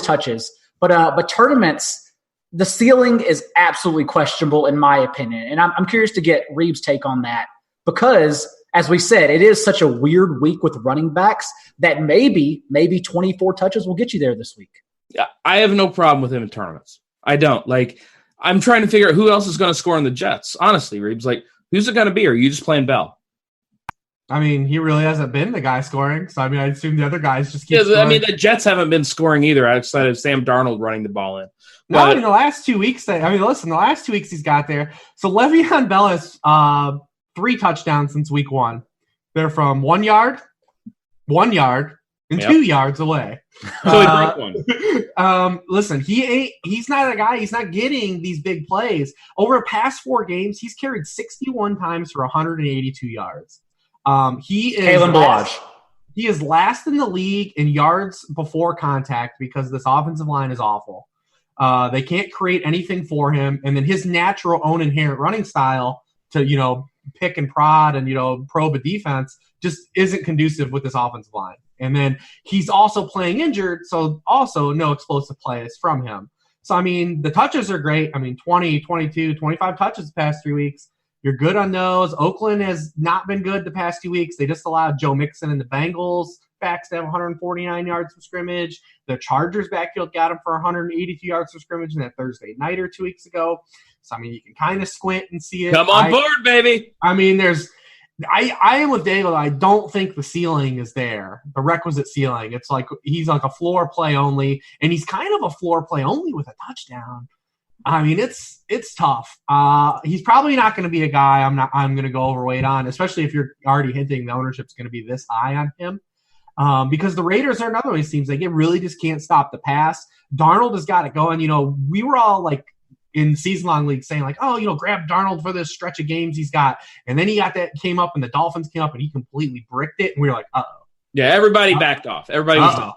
touches. But tournaments, the ceiling is absolutely questionable in my opinion. And I'm curious to get Reeves' take on that because, as we said, it is such a weird week with running backs that maybe 24 touches will get you there this week. Yeah, I have no problem with him in tournaments. I don't. Like, I'm trying to figure out who else is going to score on the Jets. Honestly, Reeves, like, who's it going to be? Or are you just playing Bell? I mean, he really hasn't been the guy scoring. So, I mean, I assume the other guys just keep scoring. I mean, the Jets haven't been scoring either outside of Sam Darnold running the ball in. No, in the last 2 weeks, the last 2 weeks he's got there. So, Le'Veon Bell has 3 touchdowns since week 1. They're from 1 yard, and 2 yards away. So he broke one. Listen, he's not a guy, he's not getting these big plays. Over the past 4 games, he's carried 61 times for 182 yards. He is last in the league in yards before contact because this offensive line is awful. They can't create anything for him, and then his natural own inherent running style to pick and prod and probe a defense just isn't conducive with this offensive line. And then he's also playing injured, so also no explosive plays from him. So, I mean, the touches are great. I mean, 20, 22, 25 touches the past 3 weeks. You're good on those. Oakland has not been good the past 2 weeks. They just allowed Joe Mixon and the Bengals backs to have 149 yards from scrimmage. The Chargers backfield got him for 182 yards from scrimmage in that Thursday nighter 2 weeks ago. So, I mean, you can kind of squint and see it. Come on board, baby. I mean, I am with Daigle. I don't think the ceiling is there, the requisite ceiling. It's like he's like a floor play only, and he's kind of a floor play only with a touchdown. I mean, it's tough. He's probably not going to be a guy I'm going to go overweight on, especially if you're already hinting the ownership's going to be this high on him. Because the Raiders are another one of these teams. Like, it really just can't stop the pass. Darnold has got it going. We were all like in season-long leagues saying like, oh, grab Darnold for this stretch of games he's got. And then he came up and the Dolphins came up and he completely bricked it. And we were like, uh-oh. Yeah, everybody backed off. Everybody was off.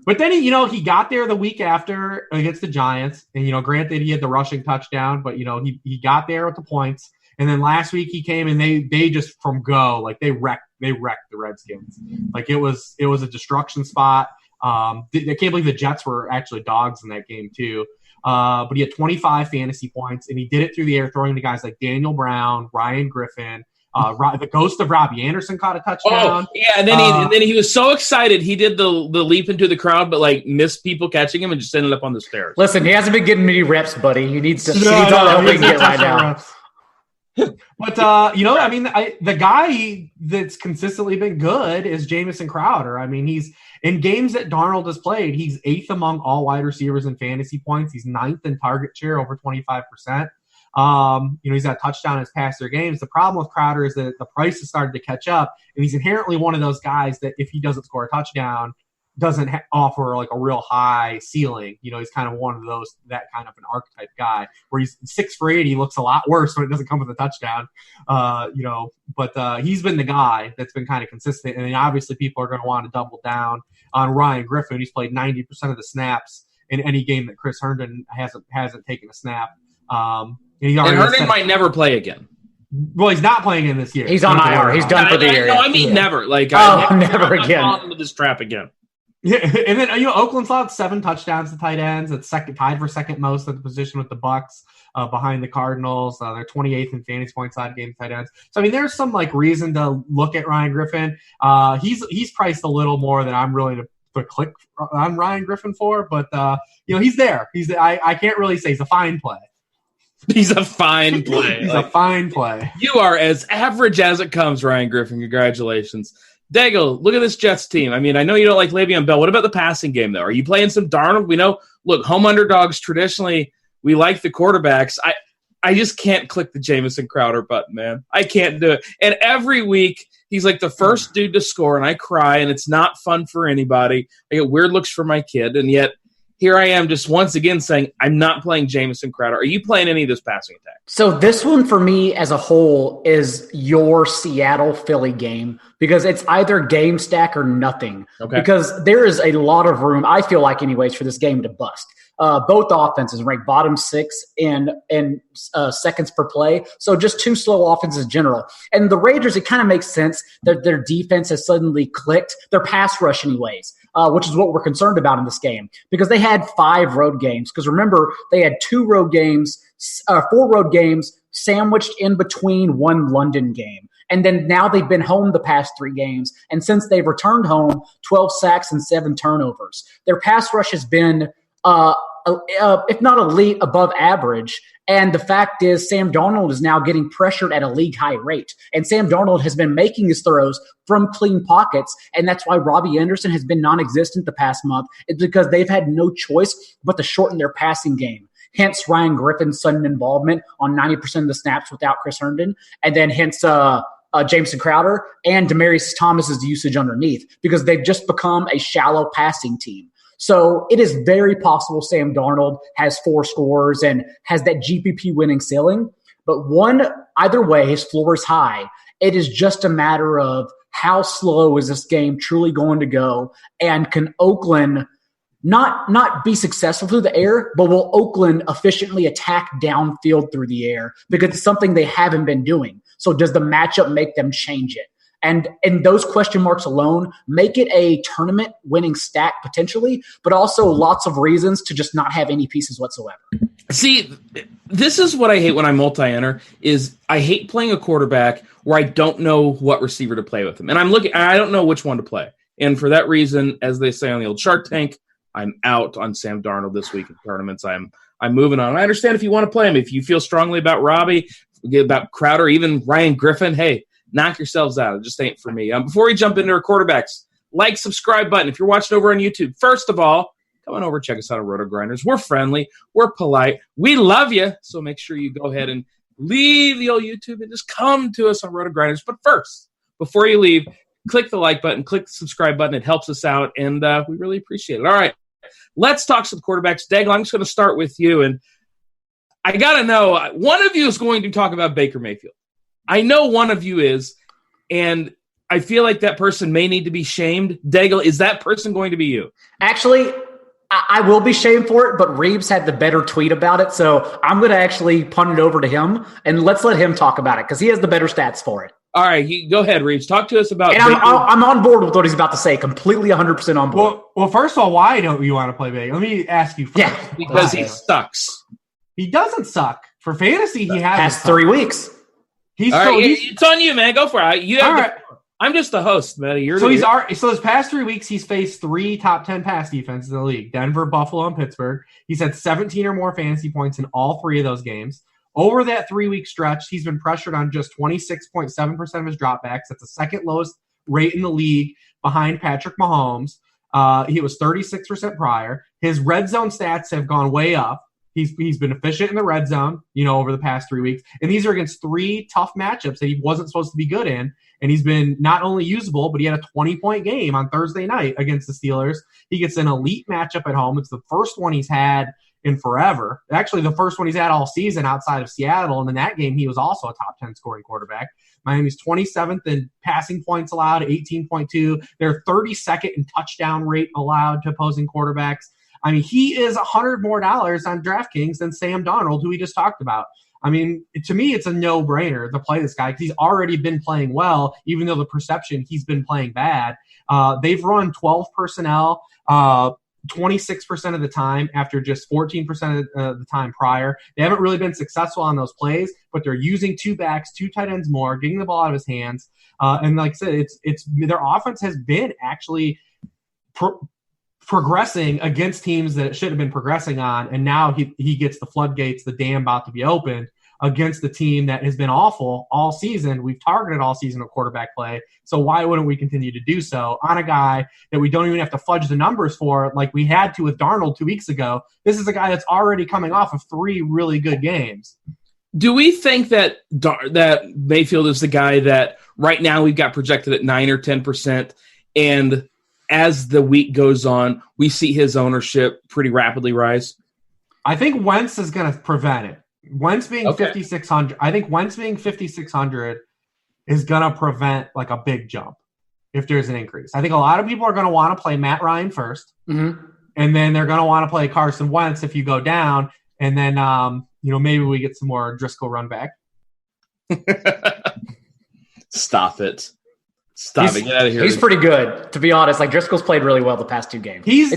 But then he got there the week after against the Giants, and granted he had the rushing touchdown, but he got there with the points. And then last week he came and they just from go, like they wrecked the Redskins. Like it was a destruction spot. I can't believe the Jets were actually dogs in that game too. But he had 25 fantasy points, and he did it through the air, throwing to guys like Daniel Brown, Ryan Griffin. The ghost of Robbie Anderson caught a touchdown. Oh, yeah, and then he was so excited he did the leap into the crowd, but like missed people catching him and just ended up on the stairs. Listen, he hasn't been getting many reps, buddy. You need to see all the help he can get right now. But the guy that's consistently been good is Jamison Crowder. I mean, he's in games that Darnold has played, he's 8th among all wide receivers in fantasy points. He's 9th in target share, over 25%. He's got a touchdown in his past 3 games. The problem with Crowder is that the price has started to catch up, and he's inherently one of those guys that if he doesn't score a touchdown, doesn't offer like a real high ceiling. He's kind of one of those, that kind of an archetype guy where he's 6 for 8. He looks a lot worse when it doesn't come with a touchdown. But he's been the guy that's been kind of consistent. And then obviously people are going to want to double down on Ryan Griffin. He's played 90% of the snaps in any game that Chris Herndon hasn't taken a snap. And Herndon might never play again. Well, he's not playing in this year. He's on IR. He's done for the year. No, I mean never. Like, never again. I'm falling into this trap again. Yeah, and then Oakland's allowed 7 touchdowns to tight ends. It's tied for second most at the position with the Bucs, behind the Cardinals. They're 28th in fantasy points out of game tight ends. So I mean, there's some like reason to look at Ryan Griffin. He's priced a little more than I'm willing to click on Ryan Griffin for, but he's there. I can't really say he's a fine play. He's a fine play. He's a fine play. You are as average as it comes, Ryan Griffin. Congratulations. Daigle, look at this Jets team. I mean, I know you don't like Le'Veon Bell. What about the passing game, though? Are you playing some Darnold? We know, look, home underdogs, traditionally, we like the quarterbacks. I just can't click the Jamison Crowder button, man. I can't do it. And every week, he's like the first dude to score, and I cry, and it's not fun for anybody. I get weird looks for my kid, and yet here I am just once again saying I'm not playing Jamison Crowder. Are you playing any of this passing attack? So this one for me as a whole is your Seattle-Philly game because it's either game stack or nothing. Okay. Because there is a lot of room, I feel like anyways, for this game to bust. Both offenses rank bottom 6 in seconds per play. So just 2 slow offenses in general. And the Raiders, it kind of makes sense that their defense has suddenly clicked. Their pass rush anyways, which is what we're concerned about in this game because they had 5 road games. Because remember, they had 4 road games sandwiched in between 1 London game. And then now they've been home the past 3 games. And since they've returned home, 12 sacks and 7 turnovers. Their pass rush has been, if not elite, above average. And the fact is, Sam Darnold is now getting pressured at a league-high rate. And Sam Darnold has been making his throws from clean pockets, and that's why Robbie Anderson has been non-existent the past month. It's because they've had no choice but to shorten their passing game. Hence Ryan Griffin's sudden involvement on 90% of the snaps without Chris Herndon, and then hence Jameson Crowder and Demaryius Thomas's usage underneath, because they've just become a shallow passing team. So it is very possible Sam Darnold has 4 scores and has that GPP winning ceiling. But either way, his floor is high. It is just a matter of how slow is this game truly going to go, and can Oakland not be successful through the air, but will Oakland efficiently attack downfield through the air, because it's something they haven't been doing. So does the matchup make them change it? And those question marks alone make it a tournament-winning stack potentially, but also lots of reasons to just not have any pieces whatsoever. See, this is what I hate when I multi-enter, is I hate playing a quarterback where I don't know what receiver to play with him. And I don't know which one to play. And for that reason, as they say on the old Shark Tank, I'm out on Sam Darnold this week in tournaments. I'm moving on. I understand if you want to play him. If you feel strongly about Robbie, about Crowder, even Ryan Griffin, hey, knock yourselves out. It just ain't for me. Before we jump into our quarterbacks, like, subscribe button. If you're watching over on YouTube, first of all, come on over, check us out on RotoGrinders. We're friendly. We're polite. We love you. So make sure you go ahead and leave the old YouTube and just come to us on RotoGrinders. But first, before you leave, click the like button, click the subscribe button. It helps us out, and we really appreciate it. All right, let's talk some quarterbacks. Daigle, I'm just going to start with you, and I got to know, one of you is going to talk about Baker Mayfield. I know one of you is, and I feel like that person may need to be shamed. Daigle, is that person going to be you? Actually, I will be shamed for it, but Reeves had the better tweet about it, so I'm going to actually punt it over to him, and let's let him talk about it, because he has the better stats for it. All right, go ahead, Reeves. Talk to us about Baker. I'm on board with what he's about to say, completely 100% on board. Well, first of all, why don't you want to play Baker? Let me ask you first. Yeah, because he sucks. He doesn't suck. For fantasy, he has past 3 weeks. It's on you, man. Go for it. I'm just the host, man. So his past 3 weeks, he's faced 3 top 10 pass defenses in the league: Denver, Buffalo, and Pittsburgh. He's had 17 or more fantasy points in all 3 of those games. Over that 3-week stretch, he's been pressured on just 26.7% of his dropbacks. That's the second lowest rate in the league behind Patrick Mahomes. He was 36% prior. His red zone stats have gone way up. He's been efficient in the red zone, over the past 3 weeks. And these are against 3 tough matchups that he wasn't supposed to be good in. And he's been not only usable, but he had a 20-point game on Thursday night against the Steelers. He gets an elite matchup at home. It's the first one he's had in forever. Actually, the first one he's had all season outside of Seattle. And in that game, he was also a top 10 scoring quarterback. Miami's 27th in passing points allowed, 18.2. They're 32nd in touchdown rate allowed to opposing quarterbacks. I mean, he is $100 more on DraftKings than Sam Darnold, who we just talked about. I mean, to me, it's a no-brainer to play this guy because he's already been playing well, even though the perception he's been playing bad. They've run 12 personnel 26% of the time after just 14% of the time prior. They haven't really been successful on those plays, but they're using 2 backs, 2 tight ends more, getting the ball out of his hands. And like I said, it's their offense has been actually progressing against teams that it should have been progressing on, and now he gets the floodgates, the dam about to be opened against the team that has been awful all season. We've targeted all season of quarterback play, so why wouldn't we continue to do so on a guy that we don't even have to fudge the numbers for like we had to with Darnold 2 weeks ago? This is a guy that's already coming off of 3 really good games. Do we think that Mayfield is the guy that right now we've got projected at 9 or 10%, and as the week goes on, we see his ownership pretty rapidly rise? I think Wentz is going to prevent it. Wentz being 5,600, I think Wentz being 5,600 is going to prevent like a big jump if there's an increase. I think a lot of people are going to want to play Matt Ryan first, and then they're going to want to play Carson Wentz if you go down, and then maybe we get some more Driscoll run back. Stop it. Stop it. Get out of here. He's pretty good, to be honest. Like, Driscoll's played really well the past 2 games. He's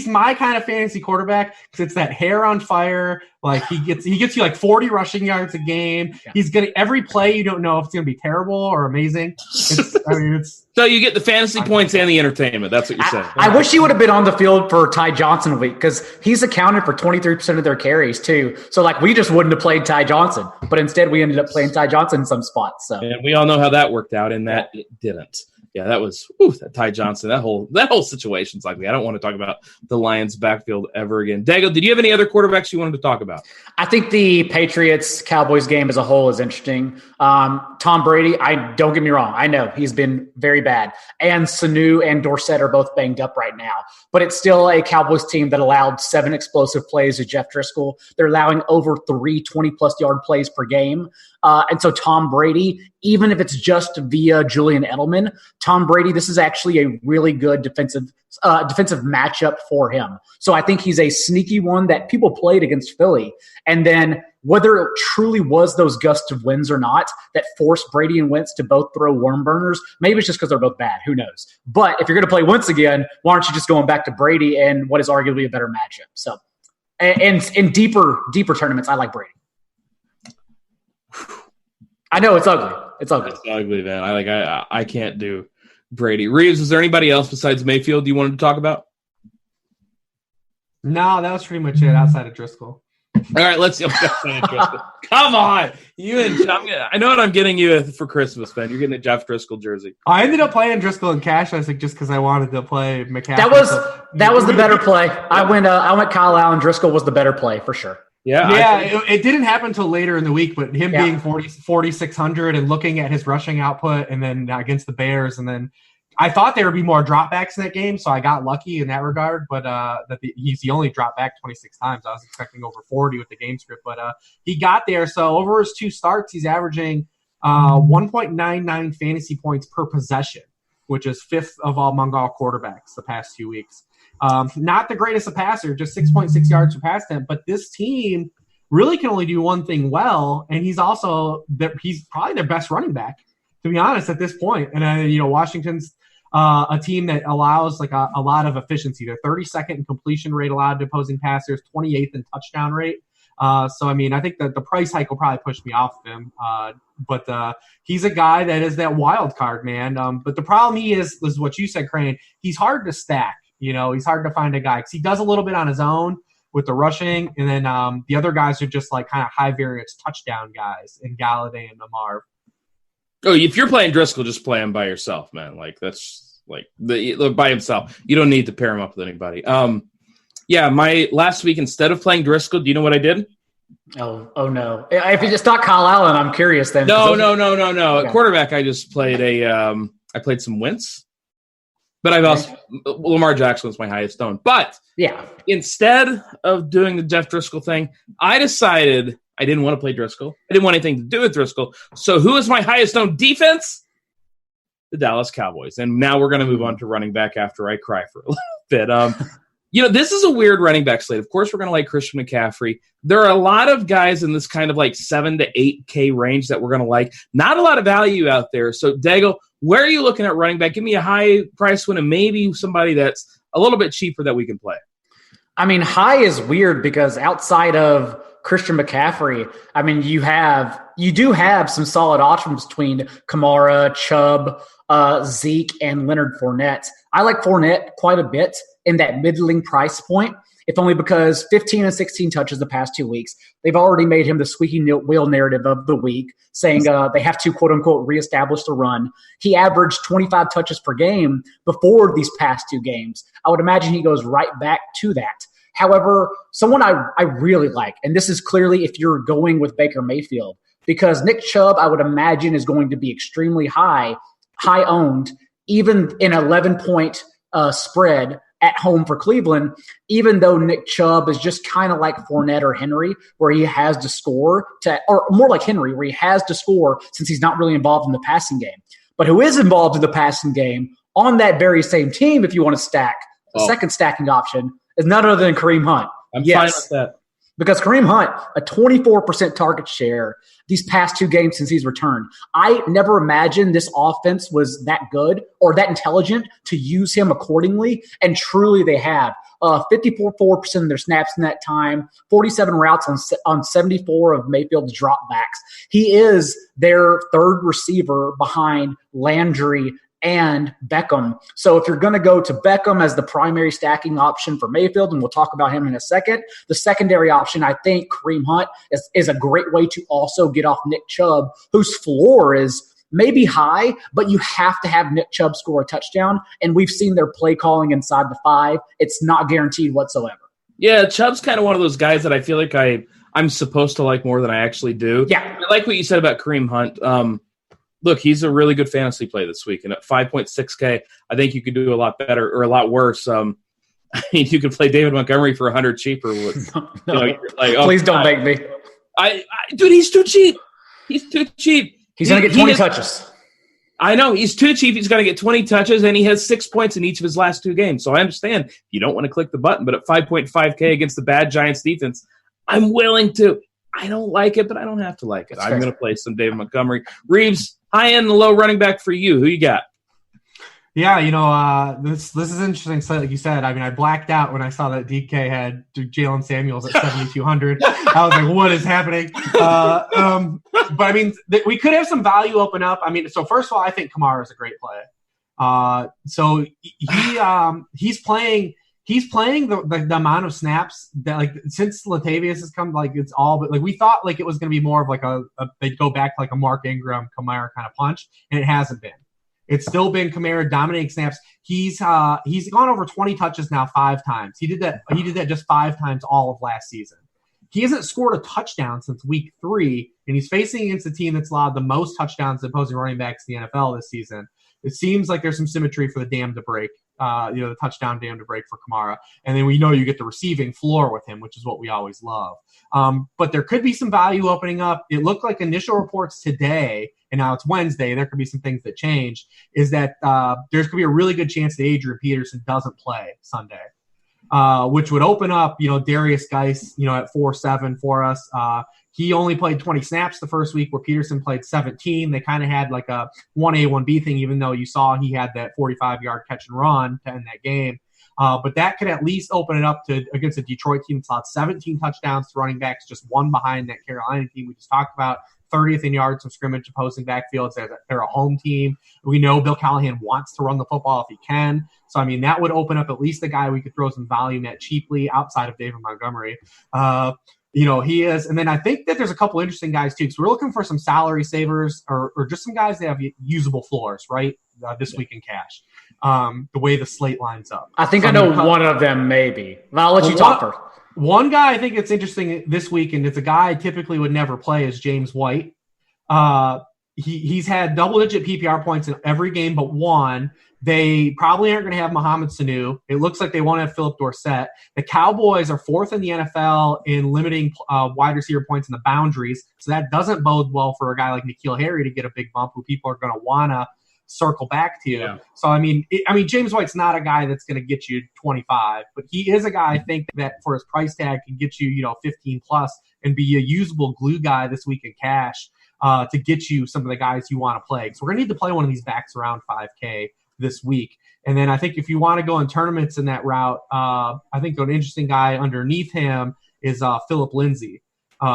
my kind of fantasy quarterback because it's that hair on fire, Like he gets you like 40 rushing yards a game. Yeah. He's getting every play. You don't know if it's going to be terrible or amazing. So you get the fantasy points and the entertainment. That's what you're saying. I wish he would have been on the field for Ty Johnson week because he's accounted for 23% of their carries too. So like we just wouldn't have played Ty Johnson, but instead we ended up playing Ty Johnson in some spots. So and we all know how that worked out, and that it didn't. Yeah, that was that Ty Johnson. That whole situation's like I don't want to talk about the Lions' backfield ever again. Daigle, did you have any other quarterbacks you wanted to talk about? I think the Patriots-Cowboys game as a whole is interesting. Tom Brady, don't get me wrong, I know he's been very bad, and Sanu and Dorsett are both banged up right now. But it's still a Cowboys team that allowed 7 explosive plays to Jeff Driscoll. They're allowing over 3 20-plus yard plays per game. And so Tom Brady, even if it's just via Julian Edelman, Tom Brady, this is actually a really good defensive matchup for him. So I think he's a sneaky one that people played against Philly. And then whether it truly was those gusts of wins or not that forced Brady and Wentz to both throw worm burners, maybe it's just because they're both bad. Who knows? But if you're going to play Wentz again, why aren't you just going back to Brady and what is arguably a better matchup? So, and in deeper tournaments, I like Brady. I know it's ugly. It's ugly, man. I can't do Brady. Reeves, is there anybody else besides Mayfield you wanted to talk about? No, that was pretty much it outside of Driscoll. All right, let's see. Come on. You and I know what I'm getting you for Christmas, man. You're getting a Jeff Driscoll jersey. I ended up playing Driscoll in cash, I think, just because I wanted to play McCaffrey. That was the better play. I went Kyle Allen. Driscoll was the better play for sure. Yeah, it didn't happen until later in the week, but him being 4,600 and looking at his rushing output and then against the Bears, and then I thought there would be more dropbacks in that game, so I got lucky in that regard, but he's the only drop back 26 times. I was expecting over 40 with the game script, but he got there. So over his 2 starts, he's averaging 1.99 fantasy points per possession, which is 5th among all quarterbacks the past 2 weeks. Not the greatest of passer, just 6.6 yards per pass attempt, but this team really can only do one thing well, and he's probably their best running back, to be honest, at this point. And Washington's a team that allows like a lot of efficiency. They're 32nd in completion rate allowed to opposing passers, 28th in touchdown rate. So I mean, I think that the price hike will probably push me off of him. But he's a guy that is that wild card, man. But the problem is what you said, Crain. He's hard to stack. He's hard to find a guy because he does a little bit on his own with the rushing, and then the other guys are just like kind of high variance touchdown guys in Galladay and Lamar. Oh, if you're playing Driscoll, just play him by yourself, man. Like that's like by himself. You don't need to pair him up with anybody. My last week instead of playing Driscoll, do you know what I did? Oh no! If it's not Kyle Allen, I'm curious. Then no. Okay. At quarterback, I just played I played some Wentz. But I've also Lamar Jackson was my highest owned. But instead of doing the Jeff Driscoll thing, I decided I didn't want to play Driscoll. I didn't want anything to do with Driscoll. So who is my highest owned defense? The Dallas Cowboys. And now we're going to move on to running back after I cry for a little bit. This is a weird running back slate. Of course, we're going to like Christian McCaffrey. There are a lot of guys in this kind of like 7 to 8K range that we're going to like. Not a lot of value out there. So, Daigle, where are you looking at running back? Give me a high price one and maybe somebody that's a little bit cheaper that we can play. I mean, high is weird because outside of Christian McCaffrey, I mean, you do have some solid options between Kamara, Chubb, Zeke, and Leonard Fournette. I like Fournette quite a bit in that middling price point, if only because 15 and 16 touches the past 2 weeks. They've already made him the squeaky wheel narrative of the week, saying they have to, quote-unquote, reestablish the run. He averaged 25 touches per game before these past 2 games. I would imagine he goes right back to that. However, someone I really like, and this is clearly if you're going with Baker Mayfield, because Nick Chubb, I would imagine, is going to be extremely high owned, even in 11-point spread at home for Cleveland, even though Nick Chubb is just kind of like Fournette or Henry, where he has to score, or more like Henry, where he has to score since he's not really involved in the passing game. But who is involved in the passing game on that very same team, if you want to stack, a second stacking option, is none other than Kareem Hunt. I'm fine with that. Because Kareem Hunt, a 24% target share these past 2 games since he's returned. I never imagined this offense was that good or that intelligent to use him accordingly, and truly they have. 54% of their snaps in that time, 47 routes on 74 of Mayfield's dropbacks. He is their third receiver behind Landry and Beckham. So if you're going to go to Beckham as the primary stacking option for Mayfield, and we'll talk about him in a second, the secondary option, I think Kareem Hunt is a great way to also get off Nick Chubb, whose floor is maybe high, but you have to have Nick Chubb score a touchdown. And we've seen their play calling inside the 5. It's not guaranteed whatsoever. Yeah, Chubb's kind of one of those guys that I feel like I'm supposed to like more than I actually do. Yeah. I like what you said about Kareem Hunt. Look, he's a really good fantasy play this week. And at 5.6K, I think you could do a lot better or a lot worse. I mean, you could play David Montgomery for 100 cheaper. With, no. Please don't make me. Dude, he's too cheap. He's too cheap. He's going to get 20 touches. I know. He's too cheap. He's going to get 20 touches, and he has 6 points in each of his last 2 games. So I understand you don't want to click the button, but at 5.5K against the bad Giants defense, I'm willing to. I don't like it, but I don't have to like it. That's I'm going to play some David Montgomery. Reeves, high end and low running back for you. Who you got? Yeah, this is interesting. So, like you said, I mean, I blacked out when I saw that DK had Jalen Samuels at 7,200. I was like, what is happening? But I mean, we could have some value open up. I mean, so first of all, I think Kamara is a great play. So he's playing the amount of snaps that, like, since Latavius has come, like, it's all, but like we thought like it was going to be more of like they'd go back to like a Mark Ingram Kamara kind of punch, and it hasn't been. It's still been Kamara dominating snaps. He's gone over 20 touches now 5 times. He did that just 5 times all of last season. He hasn't scored a touchdown since week 3, and he's facing against a team that's allowed the most touchdowns to opposing running backs in the NFL this season. It seems like there's some symmetry for the dam to break, the touchdown dam to break for Kamara. And then we know you get the receiving floor with him, which is what we always love. But there could be some value opening up. It looked like initial reports today, and now it's Wednesday, there could be some things that change, is that there's going to be a really good chance that Adrian Peterson doesn't play Sunday, which would open up, Darius Geis, at 4-7 for us. He only played 20 snaps the first week where Peterson played 17. They kind of had like a 1A, 1B thing, even though you saw he had that 45-yard catch and run to end that game. But that could at least open it up to against a Detroit team that's allowed 17 touchdowns to running backs, just 1 behind that Carolina team we just talked about. 30th in yards from scrimmage opposing backfields. They're a home team. We know Bill Callahan wants to run the football if he can. So, I mean, that would open up at least a guy we could throw some volume at cheaply outside of David Montgomery. He is. And then I think that there's a couple interesting guys, too, because we're looking for some salary savers or just some guys that have usable floors, right, this week in cash, the way the slate lines up. I think I know one of them, maybe. I'll let you talk first. One guy I think it's interesting this week, and it's a guy I typically would never play, is James White. He's had double-digit PPR points in every game but one. They probably aren't going to have Mohamed Sanu. It looks like they won't have Philip Dorsett. The Cowboys are 4th in the NFL in limiting wide receiver points in the boundaries, so that doesn't bode well for a guy like N'Keal Harry to get a big bump who people are going to want to circle back to. Yeah. So, I mean, James White's not a guy that's going to get you 25, but he is a guy I think that for his price tag can get you, 15 plus and be a usable glue guy this week in cash to get you some of the guys you want to play. So we're going to need to play one of these backs around 5K this week. And then I think if you want to go in tournaments in that route, I think an interesting guy underneath him is Philip Lindsay.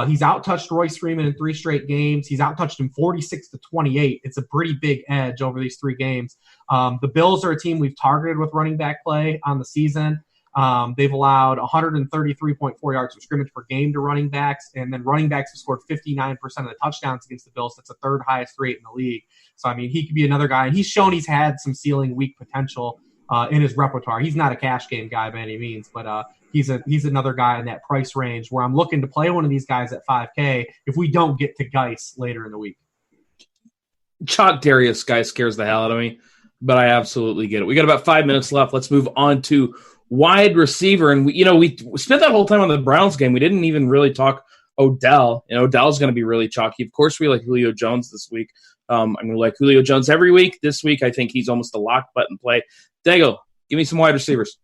He's out-touched Royce Freeman in 3 straight games. He's out-touched him 46-28. It's a pretty big edge over these 3 games. The Bills are a team we've targeted with running back play on the season. They've allowed 133.4 yards of scrimmage per game to running backs, and then running backs have scored 59% of the touchdowns against the Bills. That's the 3rd highest rate in the league. So, I mean, he could be another guy, and he's shown he's had some ceiling week potential in his repertoire. He's not a cash game guy by any means, but he's another guy in that price range where I'm looking to play one of these guys at 5K if we don't get to Geis later in the week. Chalk Darius Geis scares the hell out of me, but I absolutely get it. We got about 5 minutes left. Let's move on to wide receiver. And we spent that whole time on the Browns game. We didn't even really talk Odell. And Odell's going to be really chalky. Of course, we like Julio Jones this week. I'm going to like Julio Jones every week. This week, I think he's almost a lock button play. Daigle, give me some wide receivers.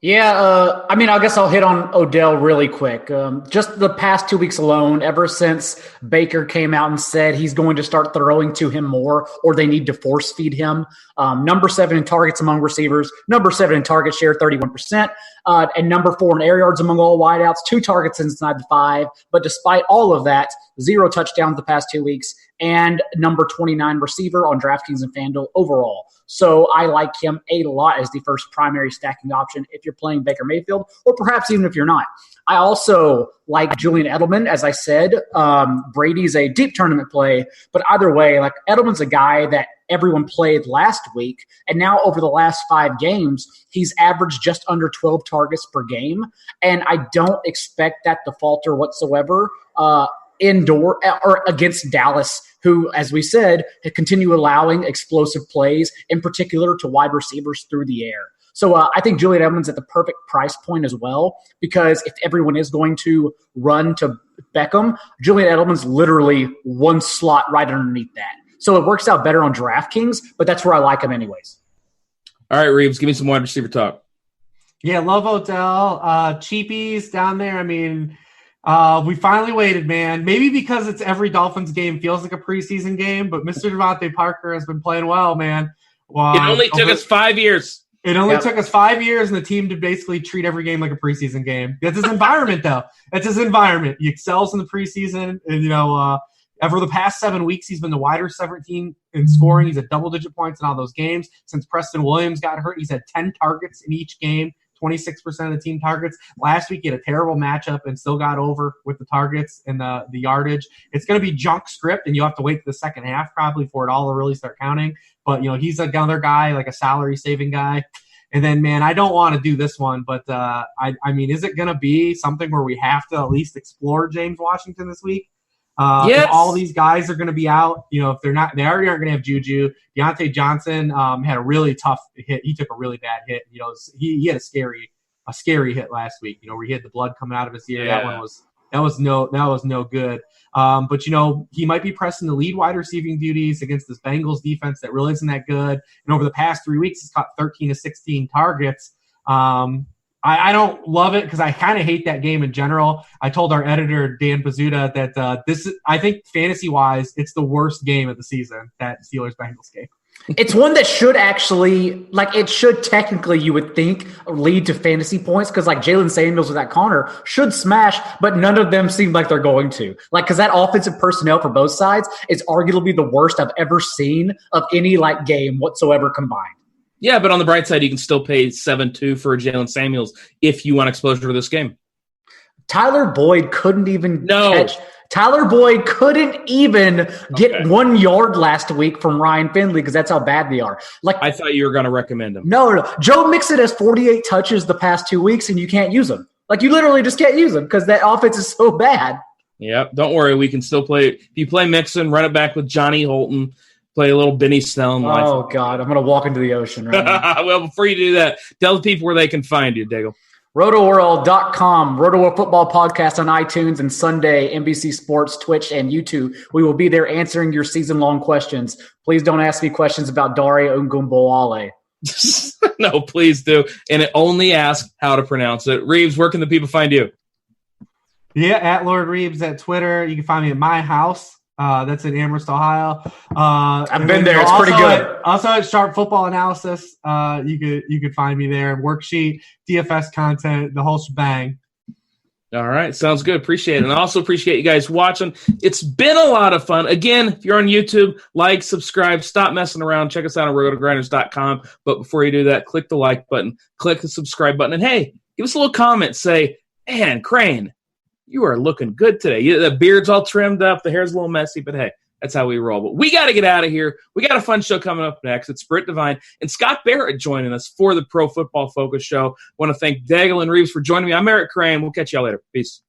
Yeah, I guess I'll hit on Odell really quick. Just the past 2 weeks alone, ever since Baker came out and said he's going to start throwing to him more, or they need to force feed him. Number 7 in targets among receivers, number 7 in target share, 31%, and number 4 in air yards among all wideouts, 2 targets inside the 5. But despite all of that, 0 touchdowns the past 2 weeks, and number 29 receiver on DraftKings and FanDuel overall. So I like him a lot as the first primary stacking option if you're playing Baker Mayfield, or perhaps even if you're not. I also like Julian Edelman. As I said, Brady's a deep tournament play, but either way, like Edelman's a guy that everyone played last week, and now over the last 5 games, he's averaged just under 12 targets per game, and I don't expect that to falter whatsoever indoor or against Dallas, who, as we said, continue allowing explosive plays, in particular to wide receivers through the air. So I think Julian Edelman's at the perfect price point as well, because if everyone is going to run to Beckham, Julian Edelman's literally one slot right underneath that. So it works out better on DraftKings, but that's where I like him anyways. All right, Reeves, give me some wide receiver talk. Yeah, love Odell. Cheapies down there. I mean, we finally waited, man. Maybe because it's every Dolphins game feels like a preseason game, but Mr. Devontae Parker has been playing well, man. It only took us 5 years. It only took us 5 years and the team to basically treat every game like a preseason game. That's his environment, though. That's his environment. He excels in the preseason. And, over the past 7 weeks, he's been the wide receiver team in scoring. He's at double-digit points in all those games. Since Preston Williams got hurt, he's had 10 targets in each game, 26% of the team targets. Last week, he had a terrible matchup and still got over with the targets and the yardage. It's going to be junk script, and you'll have to wait for the second half probably for it all to really start counting. But, he's another guy, like a salary-saving guy. And then, man, I don't want to do this one, but, I mean, is it going to be something where we have to at least explore James Washington this week? Yes. If all these guys are going to be out, if they're not, they already aren't going to have Juju. Deontay Johnson had a really tough hit. He took a really bad hit. He had a scary hit last week. Where he had the blood coming out of his ear. Yeah. That was no good. But he might be pressing the lead wide receiving duties against this Bengals defense that really isn't that good. And over the past 3 weeks, he's caught 13 to 16 targets. I don't love it because I kind of hate that game in general. I told our editor, Dan Pizzuta, that I think fantasy-wise, it's the worst game of the season, that Steelers-Bengals game. It's one that should actually, it should technically, you would think, lead to fantasy points because, Jalen Samuels with that Connor should smash, but none of them seem like they're going to. Because that offensive personnel for both sides is arguably the worst I've ever seen of any, game whatsoever combined. Yeah, but on the bright side, you can still pay 7-2 for Jalen Samuels if you want exposure to this game. Tyler Boyd couldn't even catch. Tyler Boyd couldn't even get 1 yard last week from Ryan Finley because that's how bad they are. I thought you were going to recommend him. No. Joe Mixon has 48 touches the past 2 weeks, and you can't use him. You literally just can't use him because that offense is so bad. Yep, don't worry. We can still play. If you play Mixon, run it back with Johnny Holton. Play a little Benny Snell. Oh, God. I'm going to walk into the ocean right now. Well, before you do that, tell the people where they can find you, Daigle. RotoWorld.com, RotoWorld Football Podcast on iTunes, and Sunday, NBC Sports, Twitch, and YouTube. We will be there answering your season-long questions. Please don't ask me questions about Daria Ungumboale. No, please do. And only ask how to pronounce it. Reeves, where can the people find you? Yeah, at Lord Reeves at Twitter. You can find me at my house. That's in Amherst, Ohio. I've been there. It's pretty good. Also at Sharp Football Analysis. You could find me there. Worksheet, DFS content, the whole shebang. All right. Sounds good. Appreciate it. And I also appreciate you guys watching. It's been a lot of fun. Again, if you're on YouTube, like, subscribe, stop messing around. Check us out on RotoGrinders.com. But before you do that, click the like button, click the subscribe button, and hey, give us a little comment. Say, man, Crain, you are looking good today. The beard's all trimmed up. The hair's a little messy, but hey, that's how we roll. But we got to get out of here. We got a fun show coming up next. It's Britt Devine and Scott Barrett joining us for the Pro Football Focus Show. I want to thank Daigle and Reeves for joining me. I'm Eric Crain. We'll catch y'all later. Peace.